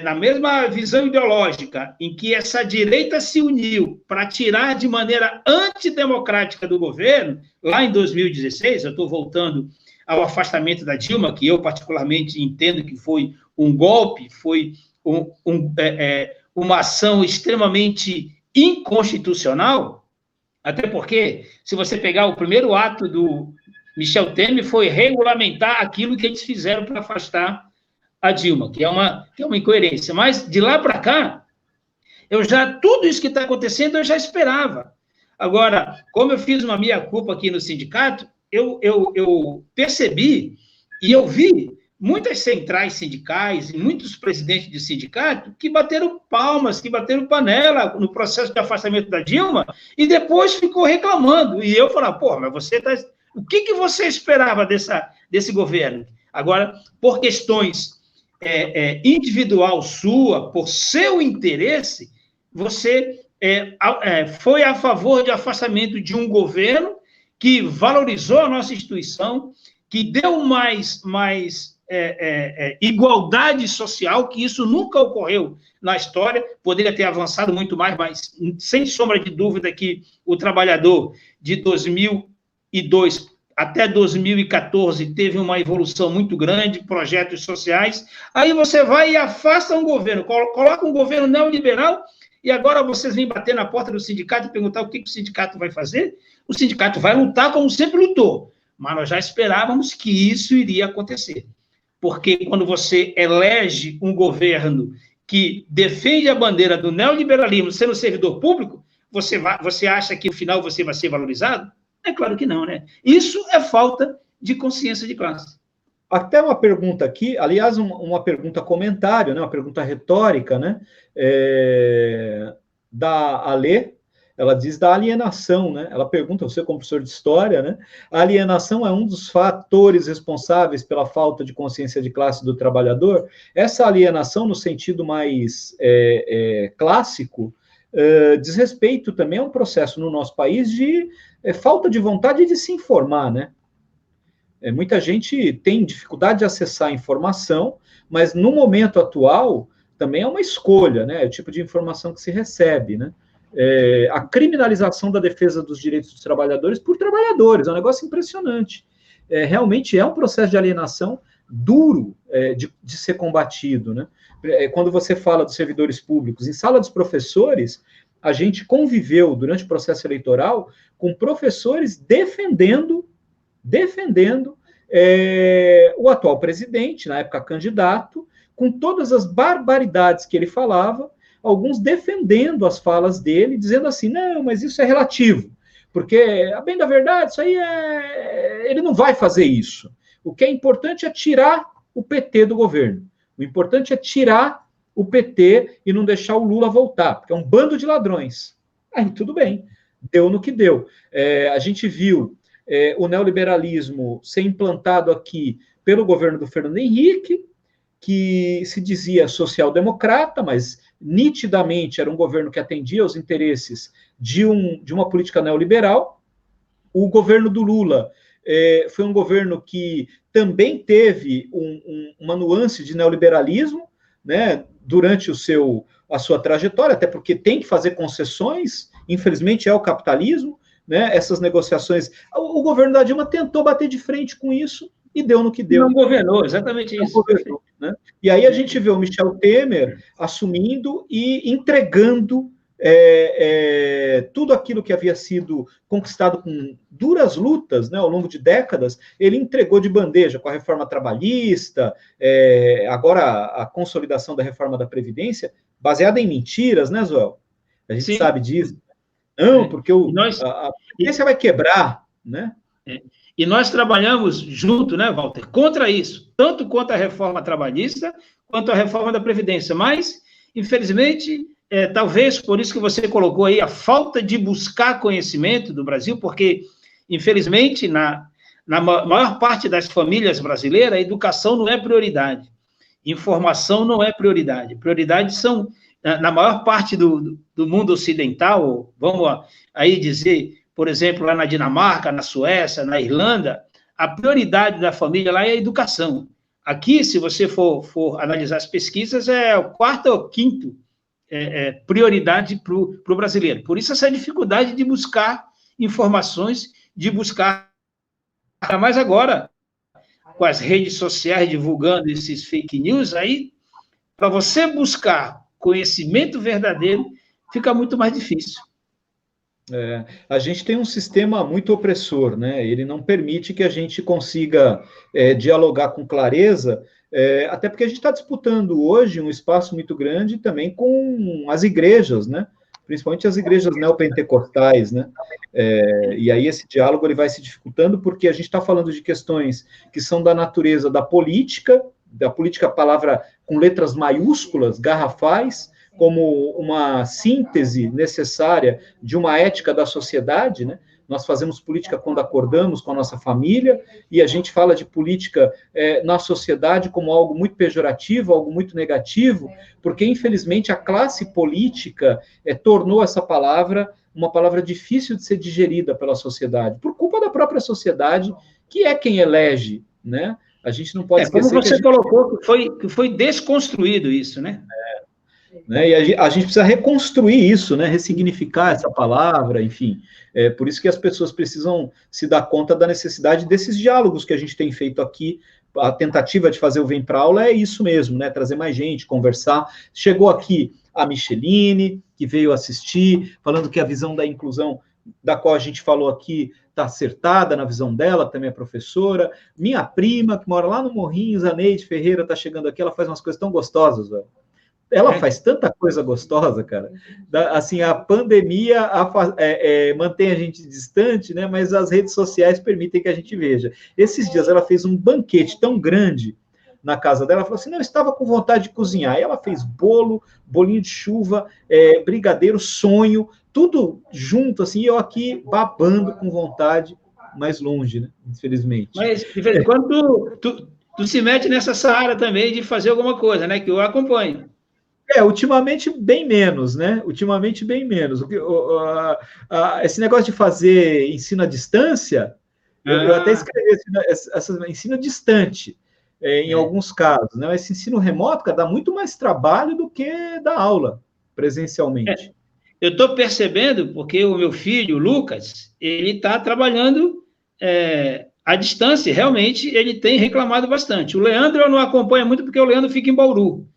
na mesma visão ideológica em que essa direita se uniu para tirar de maneira antidemocrática do governo, lá em 2016, eu estou voltando ao afastamento da Dilma, que eu particularmente entendo que foi um golpe, foi uma ação extremamente inconstitucional, até porque, se você pegar o primeiro ato do Michel Temer, foi regulamentar aquilo que eles fizeram para afastar a Dilma, que é uma incoerência. Mas, de lá para cá, tudo isso que está acontecendo, eu já esperava. Agora, como eu fiz uma meia-culpa aqui no sindicato, eu percebi e eu vi muitas centrais sindicais e muitos presidentes de sindicato que bateram palmas, que bateram panela no processo de afastamento da Dilma e depois ficou reclamando. E eu falava, mas você está... O que você esperava desse governo? Agora, por questões individual sua, por seu interesse, você foi a favor de afastamento de um governo que valorizou a nossa instituição, que deu mais igualdade social, que isso nunca ocorreu na história, poderia ter avançado muito mais, mas sem sombra de dúvida que o trabalhador de 2002 até 2014 teve uma evolução muito grande, projetos sociais, aí você vai e afasta um governo, coloca um governo neoliberal, e agora vocês vêm bater na porta do sindicato e perguntar o que o sindicato vai fazer? O sindicato vai lutar como sempre lutou, mas nós já esperávamos que isso iria acontecer. Porque quando você elege um governo que defende a bandeira do neoliberalismo sendo servidor público, você acha que no final você vai ser valorizado? É claro que não, né? Isso é falta de consciência de classe. Até uma pergunta aqui, aliás, uma pergunta comentário, né? Uma pergunta retórica, né? Da Alê, ela diz da alienação, né? Ela pergunta, você como professor de história, né? A alienação é um dos fatores responsáveis pela falta de consciência de classe do trabalhador? Essa alienação, no sentido mais clássico, diz respeito também a um processo no nosso país de falta de vontade de se informar, né? Muita gente tem dificuldade de acessar a informação, mas no momento atual também é uma escolha, né? É o tipo de informação que se recebe, né? A criminalização da defesa dos direitos dos trabalhadores por trabalhadores, é um negócio impressionante. Realmente é um processo de alienação duro de ser combatido, né? Quando você fala dos servidores públicos, em sala dos professores, a gente conviveu durante o processo eleitoral com professores defendendo o atual presidente, na época candidato, com todas as barbaridades que ele falava, alguns defendendo as falas dele, dizendo assim, não, mas isso é relativo, porque, a bem da verdade, isso aí ele não vai fazer isso. O que é importante é tirar o PT do governo. O importante é tirar o PT e não deixar o Lula voltar, porque é um bando de ladrões. Aí, tudo bem, deu no que deu. A gente viu o neoliberalismo ser implantado aqui pelo governo do Fernando Henrique, que se dizia social-democrata, mas nitidamente era um governo que atendia aos interesses de uma política neoliberal. O governo do Lula foi um governo que também teve uma nuance de neoliberalismo, né, durante a sua trajetória, até porque tem que fazer concessões, infelizmente é o capitalismo, né, essas negociações. O governo da Dilma tentou bater de frente com isso e deu no que deu. Não governou, exatamente isso. Não governou, né? E aí a gente vê o Michel Temer assumindo e entregando tudo aquilo que havia sido conquistado com duras lutas, né, ao longo de décadas, ele entregou de bandeja com a reforma trabalhista, agora a consolidação da reforma da Previdência, baseada em mentiras, né, Zoel? A gente sabe disso. Não, porque a Previdência vai quebrar, né? E nós trabalhamos junto, né, Walter, contra isso, tanto contra a reforma trabalhista, quanto a reforma da Previdência, mas, infelizmente, talvez por isso que você colocou aí a falta de buscar conhecimento do Brasil, porque, infelizmente, na maior parte das famílias brasileiras, a educação não é prioridade, informação não é prioridade. Prioridades são, na maior parte do mundo ocidental, vamos aí dizer, por exemplo, lá na Dinamarca, na Suécia, na Irlanda, a prioridade da família lá é a educação. Aqui, se você for analisar as pesquisas, é o quarto ou quinto prioridade para o brasileiro. Por isso, essa dificuldade de buscar informações, de buscar, mais agora, com as redes sociais divulgando esses fake news, aí, para você buscar conhecimento verdadeiro, fica muito mais difícil. A gente tem um sistema muito opressor, né? Ele não permite que a gente consiga dialogar com clareza, até porque a gente está disputando hoje um espaço muito grande também com as igrejas, né? Principalmente as igrejas neopentecostais, né? E aí esse diálogo ele vai se dificultando porque a gente está falando de questões que são da natureza da política, palavra com letras maiúsculas, garrafais, como uma síntese necessária de uma ética da sociedade, né? Nós fazemos política quando acordamos com a nossa família, e a gente fala de política na sociedade como algo muito pejorativo, algo muito negativo, porque, infelizmente, a classe política tornou essa palavra uma palavra difícil de ser digerida pela sociedade, por culpa da própria sociedade, que é quem elege, né? A gente não pode esquecer como você colocou, que foi desconstruído isso, né? Né? E a gente precisa reconstruir isso, né? Ressignificar essa palavra, enfim. Por isso que as pessoas precisam se dar conta da necessidade desses diálogos que a gente tem feito aqui. A tentativa de fazer o Vem para Aula é isso mesmo, né? Trazer mais gente, conversar. Chegou aqui a Micheline, que veio assistir, falando que a visão da inclusão, da qual a gente falou aqui, está acertada na visão dela, também é professora. Minha prima, que mora lá no Morrinhos, a Neide Ferreira, está chegando aqui, ela faz umas coisas tão gostosas, velho. Ela faz tanta coisa gostosa, cara. Assim, a pandemia mantém a gente distante, né? Mas as redes sociais permitem que a gente veja. Esses dias ela fez um banquete tão grande na casa dela, ela falou assim, não, eu estava com vontade de cozinhar. E ela fez bolo, bolinho de chuva, brigadeiro, sonho, tudo junto, assim, e eu aqui babando com vontade, mais longe, né? Infelizmente. Mas, de vez em quando, tu se mete nessa seara também de fazer alguma coisa, né? Que eu acompanho. Ultimamente bem menos, né? Ultimamente bem menos. Esse negócio de fazer ensino à distância, eu até escrevi ensino distante, em alguns casos, né? Esse ensino remoto, cara, dá muito mais trabalho do que dar aula presencialmente. Eu estou percebendo, porque o meu filho, o Lucas, ele está trabalhando à distância, realmente ele tem reclamado bastante. O Leandro eu não acompanho muito, porque o Leandro fica em Bauru.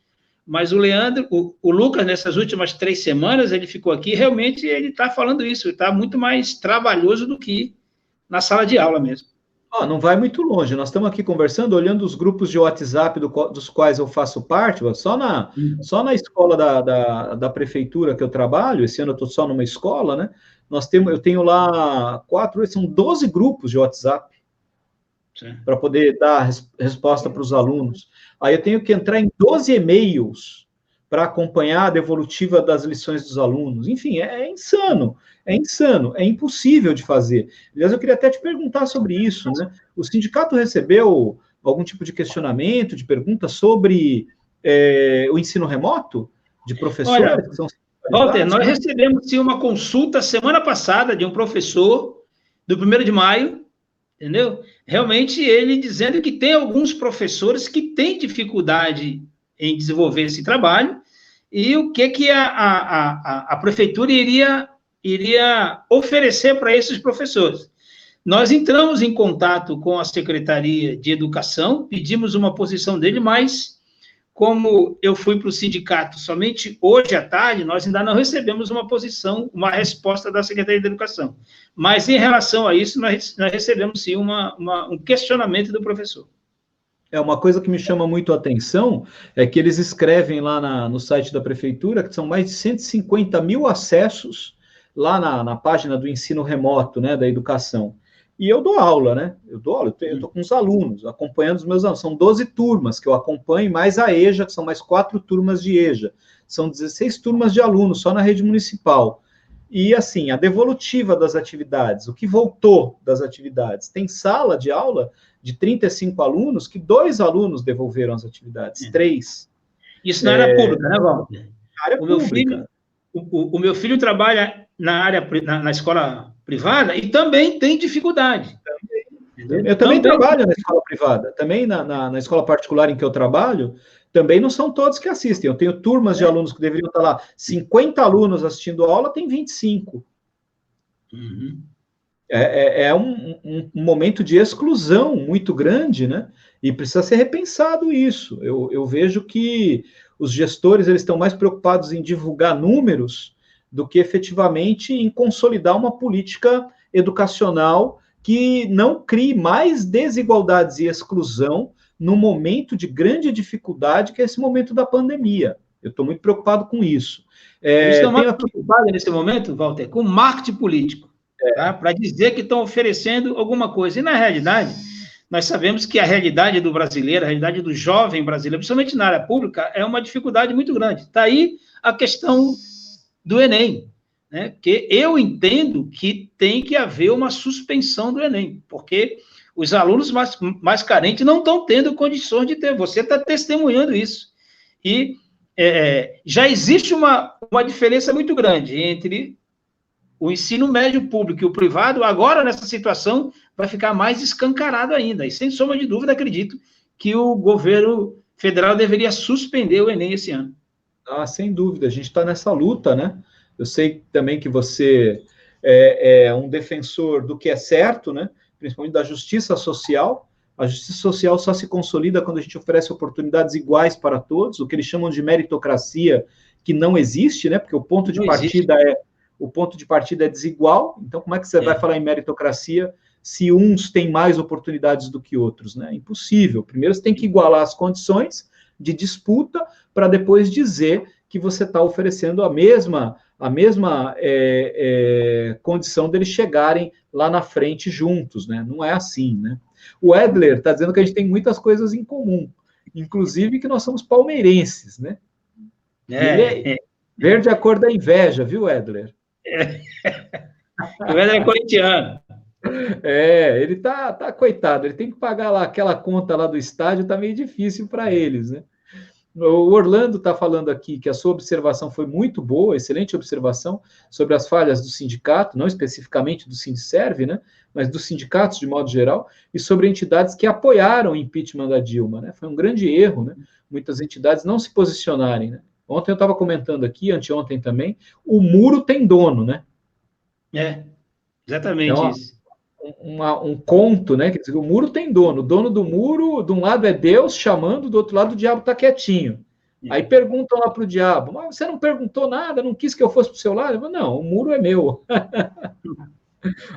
Mas o Leandro, o Lucas, nessas últimas 3 semanas, ele ficou aqui, realmente ele está falando isso, ele está muito mais trabalhoso do que na sala de aula mesmo. Não vai muito longe, nós estamos aqui conversando, olhando os grupos de WhatsApp dos quais eu faço parte, só na escola da prefeitura que eu trabalho, esse ano eu estou só numa escola, né? Eu tenho lá 12 grupos de WhatsApp para poder dar resposta para os alunos. Aí eu tenho que entrar em 12 e-mails para acompanhar a devolutiva das lições dos alunos. Enfim, é insano, é impossível de fazer. Aliás, eu queria até te perguntar sobre isso, né? O sindicato recebeu algum tipo de questionamento, de pergunta sobre o ensino remoto de professores? Olha, Walter, nós recebemos sim uma consulta semana passada de um professor do 1º de maio, entendeu? Realmente ele dizendo que tem alguns professores que têm dificuldade em desenvolver esse trabalho e o que a prefeitura iria oferecer para esses professores. Nós entramos em contato com a Secretaria de Educação, pedimos uma posição dele, mas como eu fui para o sindicato somente hoje à tarde, nós ainda não recebemos uma resposta da Secretaria de Educação. Mas, em relação a isso, nós recebemos, sim, um questionamento do professor. Uma coisa que me chama muito a atenção é que eles escrevem lá no site da prefeitura que são mais de 150 mil acessos lá na página do ensino remoto, né, da educação. E eu dou aula, né? Eu estou com os alunos, acompanhando os meus alunos. São 12 turmas que eu acompanho, mais a EJA, que são mais 4 turmas de EJA. São 16 turmas de alunos, só na rede municipal. E, assim, a devolutiva das atividades, o que voltou das atividades. Tem sala de aula de 35 alunos, que 2 alunos devolveram as atividades, 3. Isso na área pública, né, Walter? Área pública. O meu filho trabalha na escola privada e também tem dificuldade. Eu também trabalho na escola privada, também na escola particular em que eu trabalho, também não são todos que assistem. Eu tenho turmas de alunos que deveriam estar lá, 50 alunos assistindo a aula, tem 25. Uhum. Um momento de exclusão muito grande, né? E precisa ser repensado isso. Eu vejo que os gestores eles estão mais preocupados em divulgar números do que efetivamente em consolidar uma política educacional que não crie mais desigualdades e exclusão no momento de grande dificuldade, que é esse momento da pandemia. Eu estou muito preocupado com isso. Eles estão mais preocupados nesse momento, Walter, com marketing político, tá? Para dizer que estão oferecendo alguma coisa. E, na realidade, nós sabemos que a realidade do brasileiro, a realidade do jovem brasileiro, principalmente na área pública, é uma dificuldade muito grande. Está aí a questão do Enem, né? Porque eu entendo que tem que haver uma suspensão do Enem, porque os alunos mais carentes não estão tendo condições de ter. Você está testemunhando isso. E já existe uma diferença muito grande entre o ensino médio público e o privado. Agora, nessa situação, vai ficar mais escancarado ainda. E, sem sombra de dúvida, acredito que o governo federal deveria suspender o Enem esse ano. Ah, sem dúvida. A gente está nessa luta, né? Eu sei também que você é um defensor do que é certo, né? Principalmente da justiça social. A justiça social só se consolida quando a gente oferece oportunidades iguais para todos, o que eles chamam de meritocracia, que não existe, né? Porque o ponto de partida é desigual. Então, como é que você vai falar em meritocracia se uns têm mais oportunidades do que outros, né? Impossível. Primeiro você tem que igualar as condições de disputa para depois dizer que você está oferecendo a mesma condição deles chegarem lá na frente juntos, né? Não é assim, né? O Edler está dizendo que a gente tem muitas coisas em comum, inclusive que nós somos palmeirenses, né? Verde é a cor da inveja, viu, Edler? O Edler é corintiano. Ele tá coitado, ele tem que pagar lá aquela conta lá do estádio, tá meio difícil para eles, né? O Orlando está falando aqui que a sua observação foi muito boa, excelente observação sobre as falhas do sindicato, não especificamente do Sindicerv, né, mas dos sindicatos de modo geral, e sobre entidades que apoiaram o impeachment da Dilma, né? Foi um grande erro, né? Muitas entidades não se posicionarem, né? Ontem eu estava comentando aqui, anteontem também, o muro tem dono, né? Exatamente então, isso. Um conto, né? Quer dizer, o muro tem dono. O dono do muro, de um lado é Deus chamando, do outro lado o diabo está quietinho. Aí perguntam lá para o diabo, mas você não perguntou nada, não quis que eu fosse para o seu lado? Eu falo, não, o muro é meu.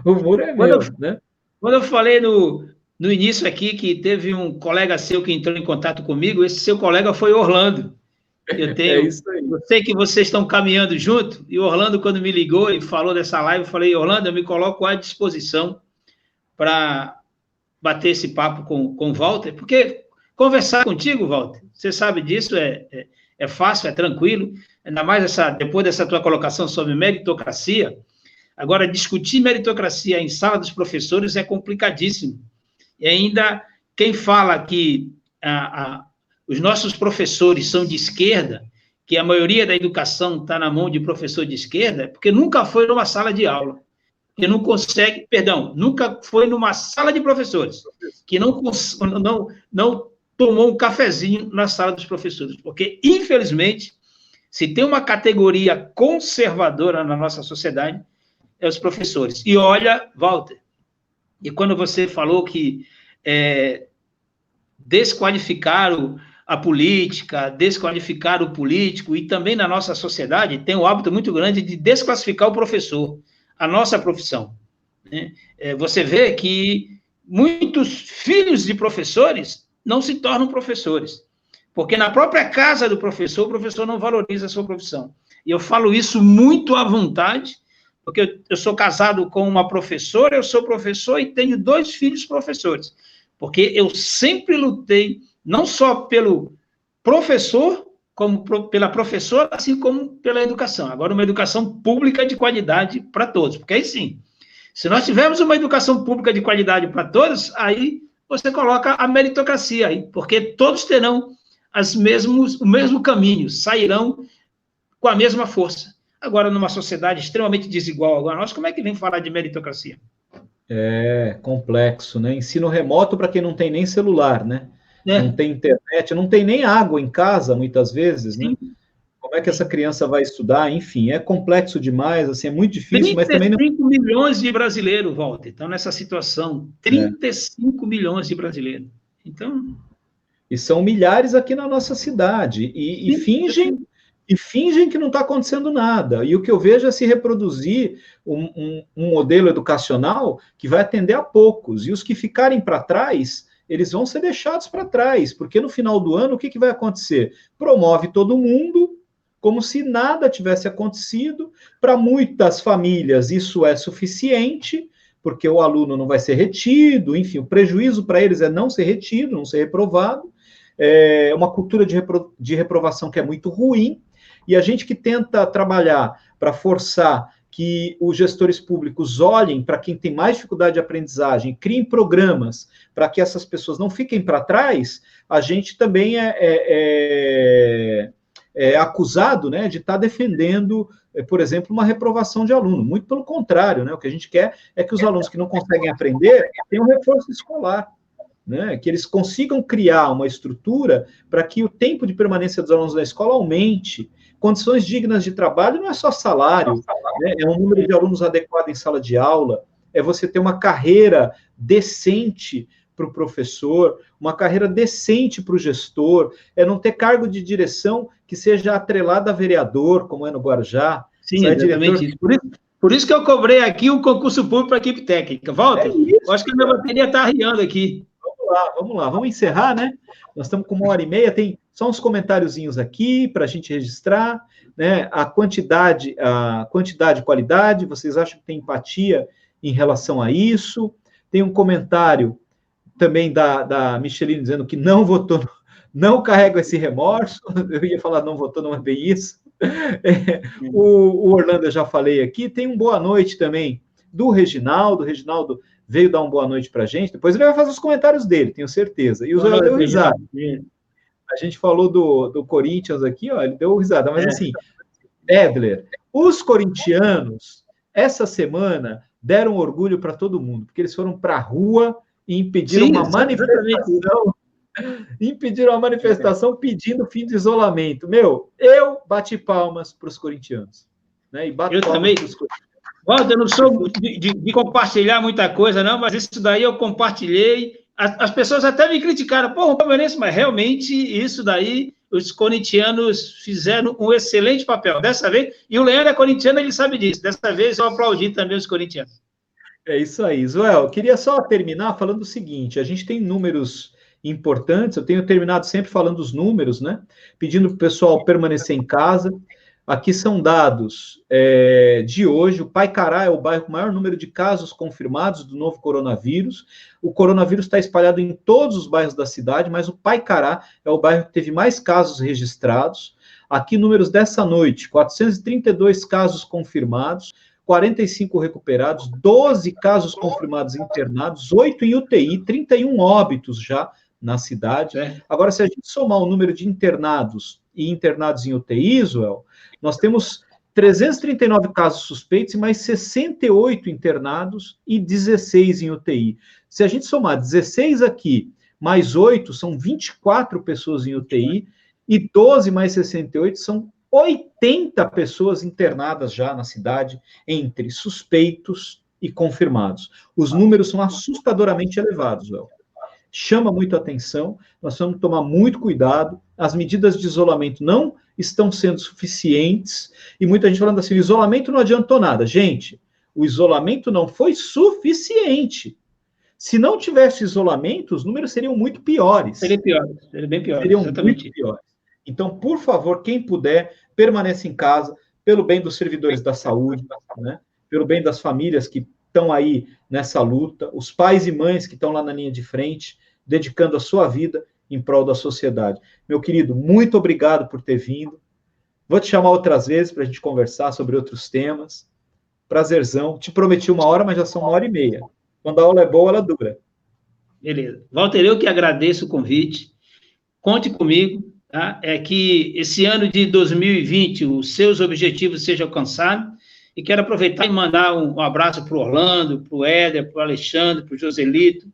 O muro é meu, né? Quando eu falei no início aqui que teve um colega seu que entrou em contato comigo, esse seu colega foi Orlando. Isso aí. Eu sei que vocês estão caminhando junto, e Orlando, quando me ligou e falou dessa live, eu falei, Orlando, eu me coloco à disposição para bater esse papo com o Walter, porque conversar contigo, Walter, você sabe disso, é fácil, é tranquilo, ainda mais depois dessa tua colocação sobre meritocracia. Agora, discutir meritocracia em sala dos professores é complicadíssimo. E ainda, quem fala que os nossos professores são de esquerda, que a maioria da educação está na mão de professor de esquerda, é porque nunca foi numa sala de aula, que não consegue, nunca foi numa sala de professores, que não tomou um cafezinho na sala dos professores, porque, infelizmente, se tem uma categoria conservadora na nossa sociedade, é os professores. E olha, Walter, e quando você falou que desqualificaram a política, desqualificar o político, e também na nossa sociedade tem um hábito muito grande de desclassificar o professor, a nossa profissão, né? Você vê que muitos filhos de professores não se tornam professores, porque na própria casa do professor, o professor não valoriza a sua profissão. E eu falo isso muito à vontade, porque eu sou casado com uma professora, eu sou professor e tenho 2 filhos professores, porque eu sempre lutei não só pelo professor, como pela professora, assim como pela educação. Agora, uma educação pública de qualidade para todos, porque aí sim, se nós tivermos uma educação pública de qualidade para todos, aí você coloca a meritocracia aí, porque todos terão o mesmo caminho, sairão com a mesma força. Agora, numa sociedade extremamente desigual agora, nós, como é que vem falar de meritocracia? É complexo, né? Ensino remoto para quem não tem nem celular, né? Não tem internet, não tem nem água em casa, muitas vezes, né? Como é que essa criança vai estudar? Enfim, é complexo demais, assim, é muito difícil, mas também não... 35 milhões de brasileiros, Walter, estão nessa situação. 35 milhões de brasileiros. Então... E são milhares aqui na nossa cidade. E fingem que não está acontecendo nada. E o que eu vejo é se reproduzir um modelo educacional que vai atender a poucos. E os que ficarem para trás, eles vão ser deixados para trás. Porque no final do ano, o que vai acontecer? Promove todo mundo, como se nada tivesse acontecido. Para muitas famílias, isso é suficiente, porque o aluno não vai ser retido. Enfim, o prejuízo para eles é não ser retido, não ser reprovado. É uma cultura de reprovação que é muito ruim, e a gente que tenta trabalhar para forçar que os gestores públicos olhem para quem tem mais dificuldade de aprendizagem, criem programas para que essas pessoas não fiquem para trás, a gente também é acusado, né, de estar defendendo, por exemplo, uma reprovação de aluno. Muito pelo contrário, né, o que a gente quer é que os alunos que não conseguem aprender tenham reforço escolar. Né, que eles consigam criar uma estrutura para que o tempo de permanência dos alunos na escola aumente. Condições dignas de trabalho não é só salário, né, é um número de alunos adequado em sala de aula, é você ter uma carreira decente para o professor, uma carreira decente para o gestor, é não ter cargo de direção que seja atrelado a vereador, como é no Guarujá. Sim, exatamente isso. Por isso que eu cobrei aqui o concurso público para a equipe técnica. Walter, eu acho que a minha bateria está arriando aqui. Vamos lá, vamos encerrar, né? Nós estamos com 1h30, tem só uns comentáriozinhos aqui para a gente registrar, né? A quantidade e qualidade, vocês acham que tem empatia em relação a isso? Tem um comentário também da Micheline dizendo que não votou, não carrega esse remorso. Eu ia falar não votou, não é bem isso. O Orlando eu já falei aqui, tem um boa noite também do Reginaldo. Reginaldo veio dar uma boa noite para a gente, depois ele vai fazer os comentários dele, tenho certeza. E o Zé deu risada. A gente falou do Corinthians aqui, ó, ele deu risada, mas assim, Edler, os corintianos, essa semana, deram orgulho para todo mundo, porque eles foram para a rua e impediram uma manifestação pedindo fim de isolamento. Meu, eu bati palmas para os corintianos. Né, e bato palmas para os corintianos. Walter, eu não sou de compartilhar muita coisa, não, mas isso daí eu compartilhei. As pessoas até me criticaram, pô, palmeirense, mas realmente isso daí, os corintianos fizeram um excelente papel. Dessa vez, e o Leandro é corintiano, ele sabe disso. Dessa vez eu aplaudi também os corintianos. É isso aí. Joel, eu queria só terminar falando o seguinte, a gente tem números importantes, eu tenho terminado sempre falando os números, né? Pedindo para o pessoal permanecer em casa. Aqui são dados de hoje. O Paicará é o bairro com o maior número de casos confirmados do novo coronavírus. O coronavírus está espalhado em todos os bairros da cidade, mas o Paicará é o bairro que teve mais casos registrados. Aqui, números dessa noite: 432 casos confirmados, 45 recuperados, 12 casos confirmados internados, 8 em UTI, 31 óbitos já na cidade. Agora, se a gente somar o número de internados e internados em UTI, Joel, nós temos 339 casos suspeitos e mais 68 internados e 16 em UTI. Se a gente somar 16 aqui, mais 8, são 24 pessoas em UTI, e 12 mais 68 são 80 pessoas internadas já na cidade, entre suspeitos e confirmados. Os números são assustadoramente elevados, Joel. Chama muito a atenção, nós temos que tomar muito cuidado, as medidas de isolamento não estão sendo suficientes, e muita gente falando assim, o isolamento não adiantou nada. Gente, o isolamento não foi suficiente. Se não tivesse isolamento, os números seriam muito piores. Seria bem pior. Seriam muito piores. Então, por favor, quem puder, permaneça em casa, pelo bem dos servidores da saúde, né? Pelo bem das famílias que estão aí nessa luta, os pais e mães que estão lá na linha de frente, dedicando a sua vida em prol da sociedade. Meu querido, muito obrigado por ter vindo. Vou te chamar outras vezes para a gente conversar sobre outros temas. Prazerzão. Te prometi 1 hora, mas já são 1h30. Quando a aula é boa, ela dura. Beleza. Walter, eu que agradeço o convite. Conte comigo. Tá? É que esse ano de 2020 os seus objetivos sejam alcançados. E quero aproveitar e mandar um abraço para o Orlando, para o Éder, para o Alexandre, para o Joselito,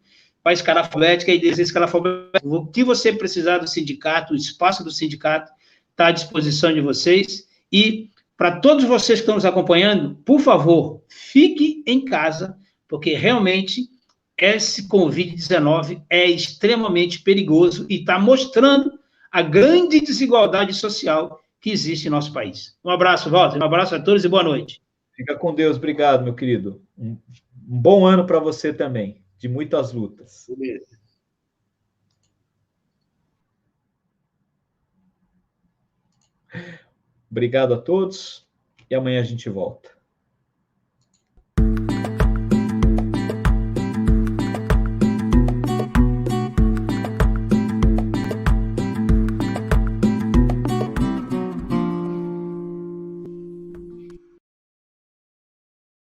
para a Escalafobética e dizer Escalafobética. O que você precisar do sindicato, o espaço do sindicato está à disposição de vocês. E para todos vocês que estão nos acompanhando, por favor, fique em casa, porque realmente esse Covid-19 é extremamente perigoso e está mostrando a grande desigualdade social que existe em nosso país. Um abraço, Walter, um abraço a todos e boa noite. Fica com Deus, obrigado, meu querido. Um bom ano para você também, de muitas lutas. Beleza. Obrigado a todos e amanhã a gente volta.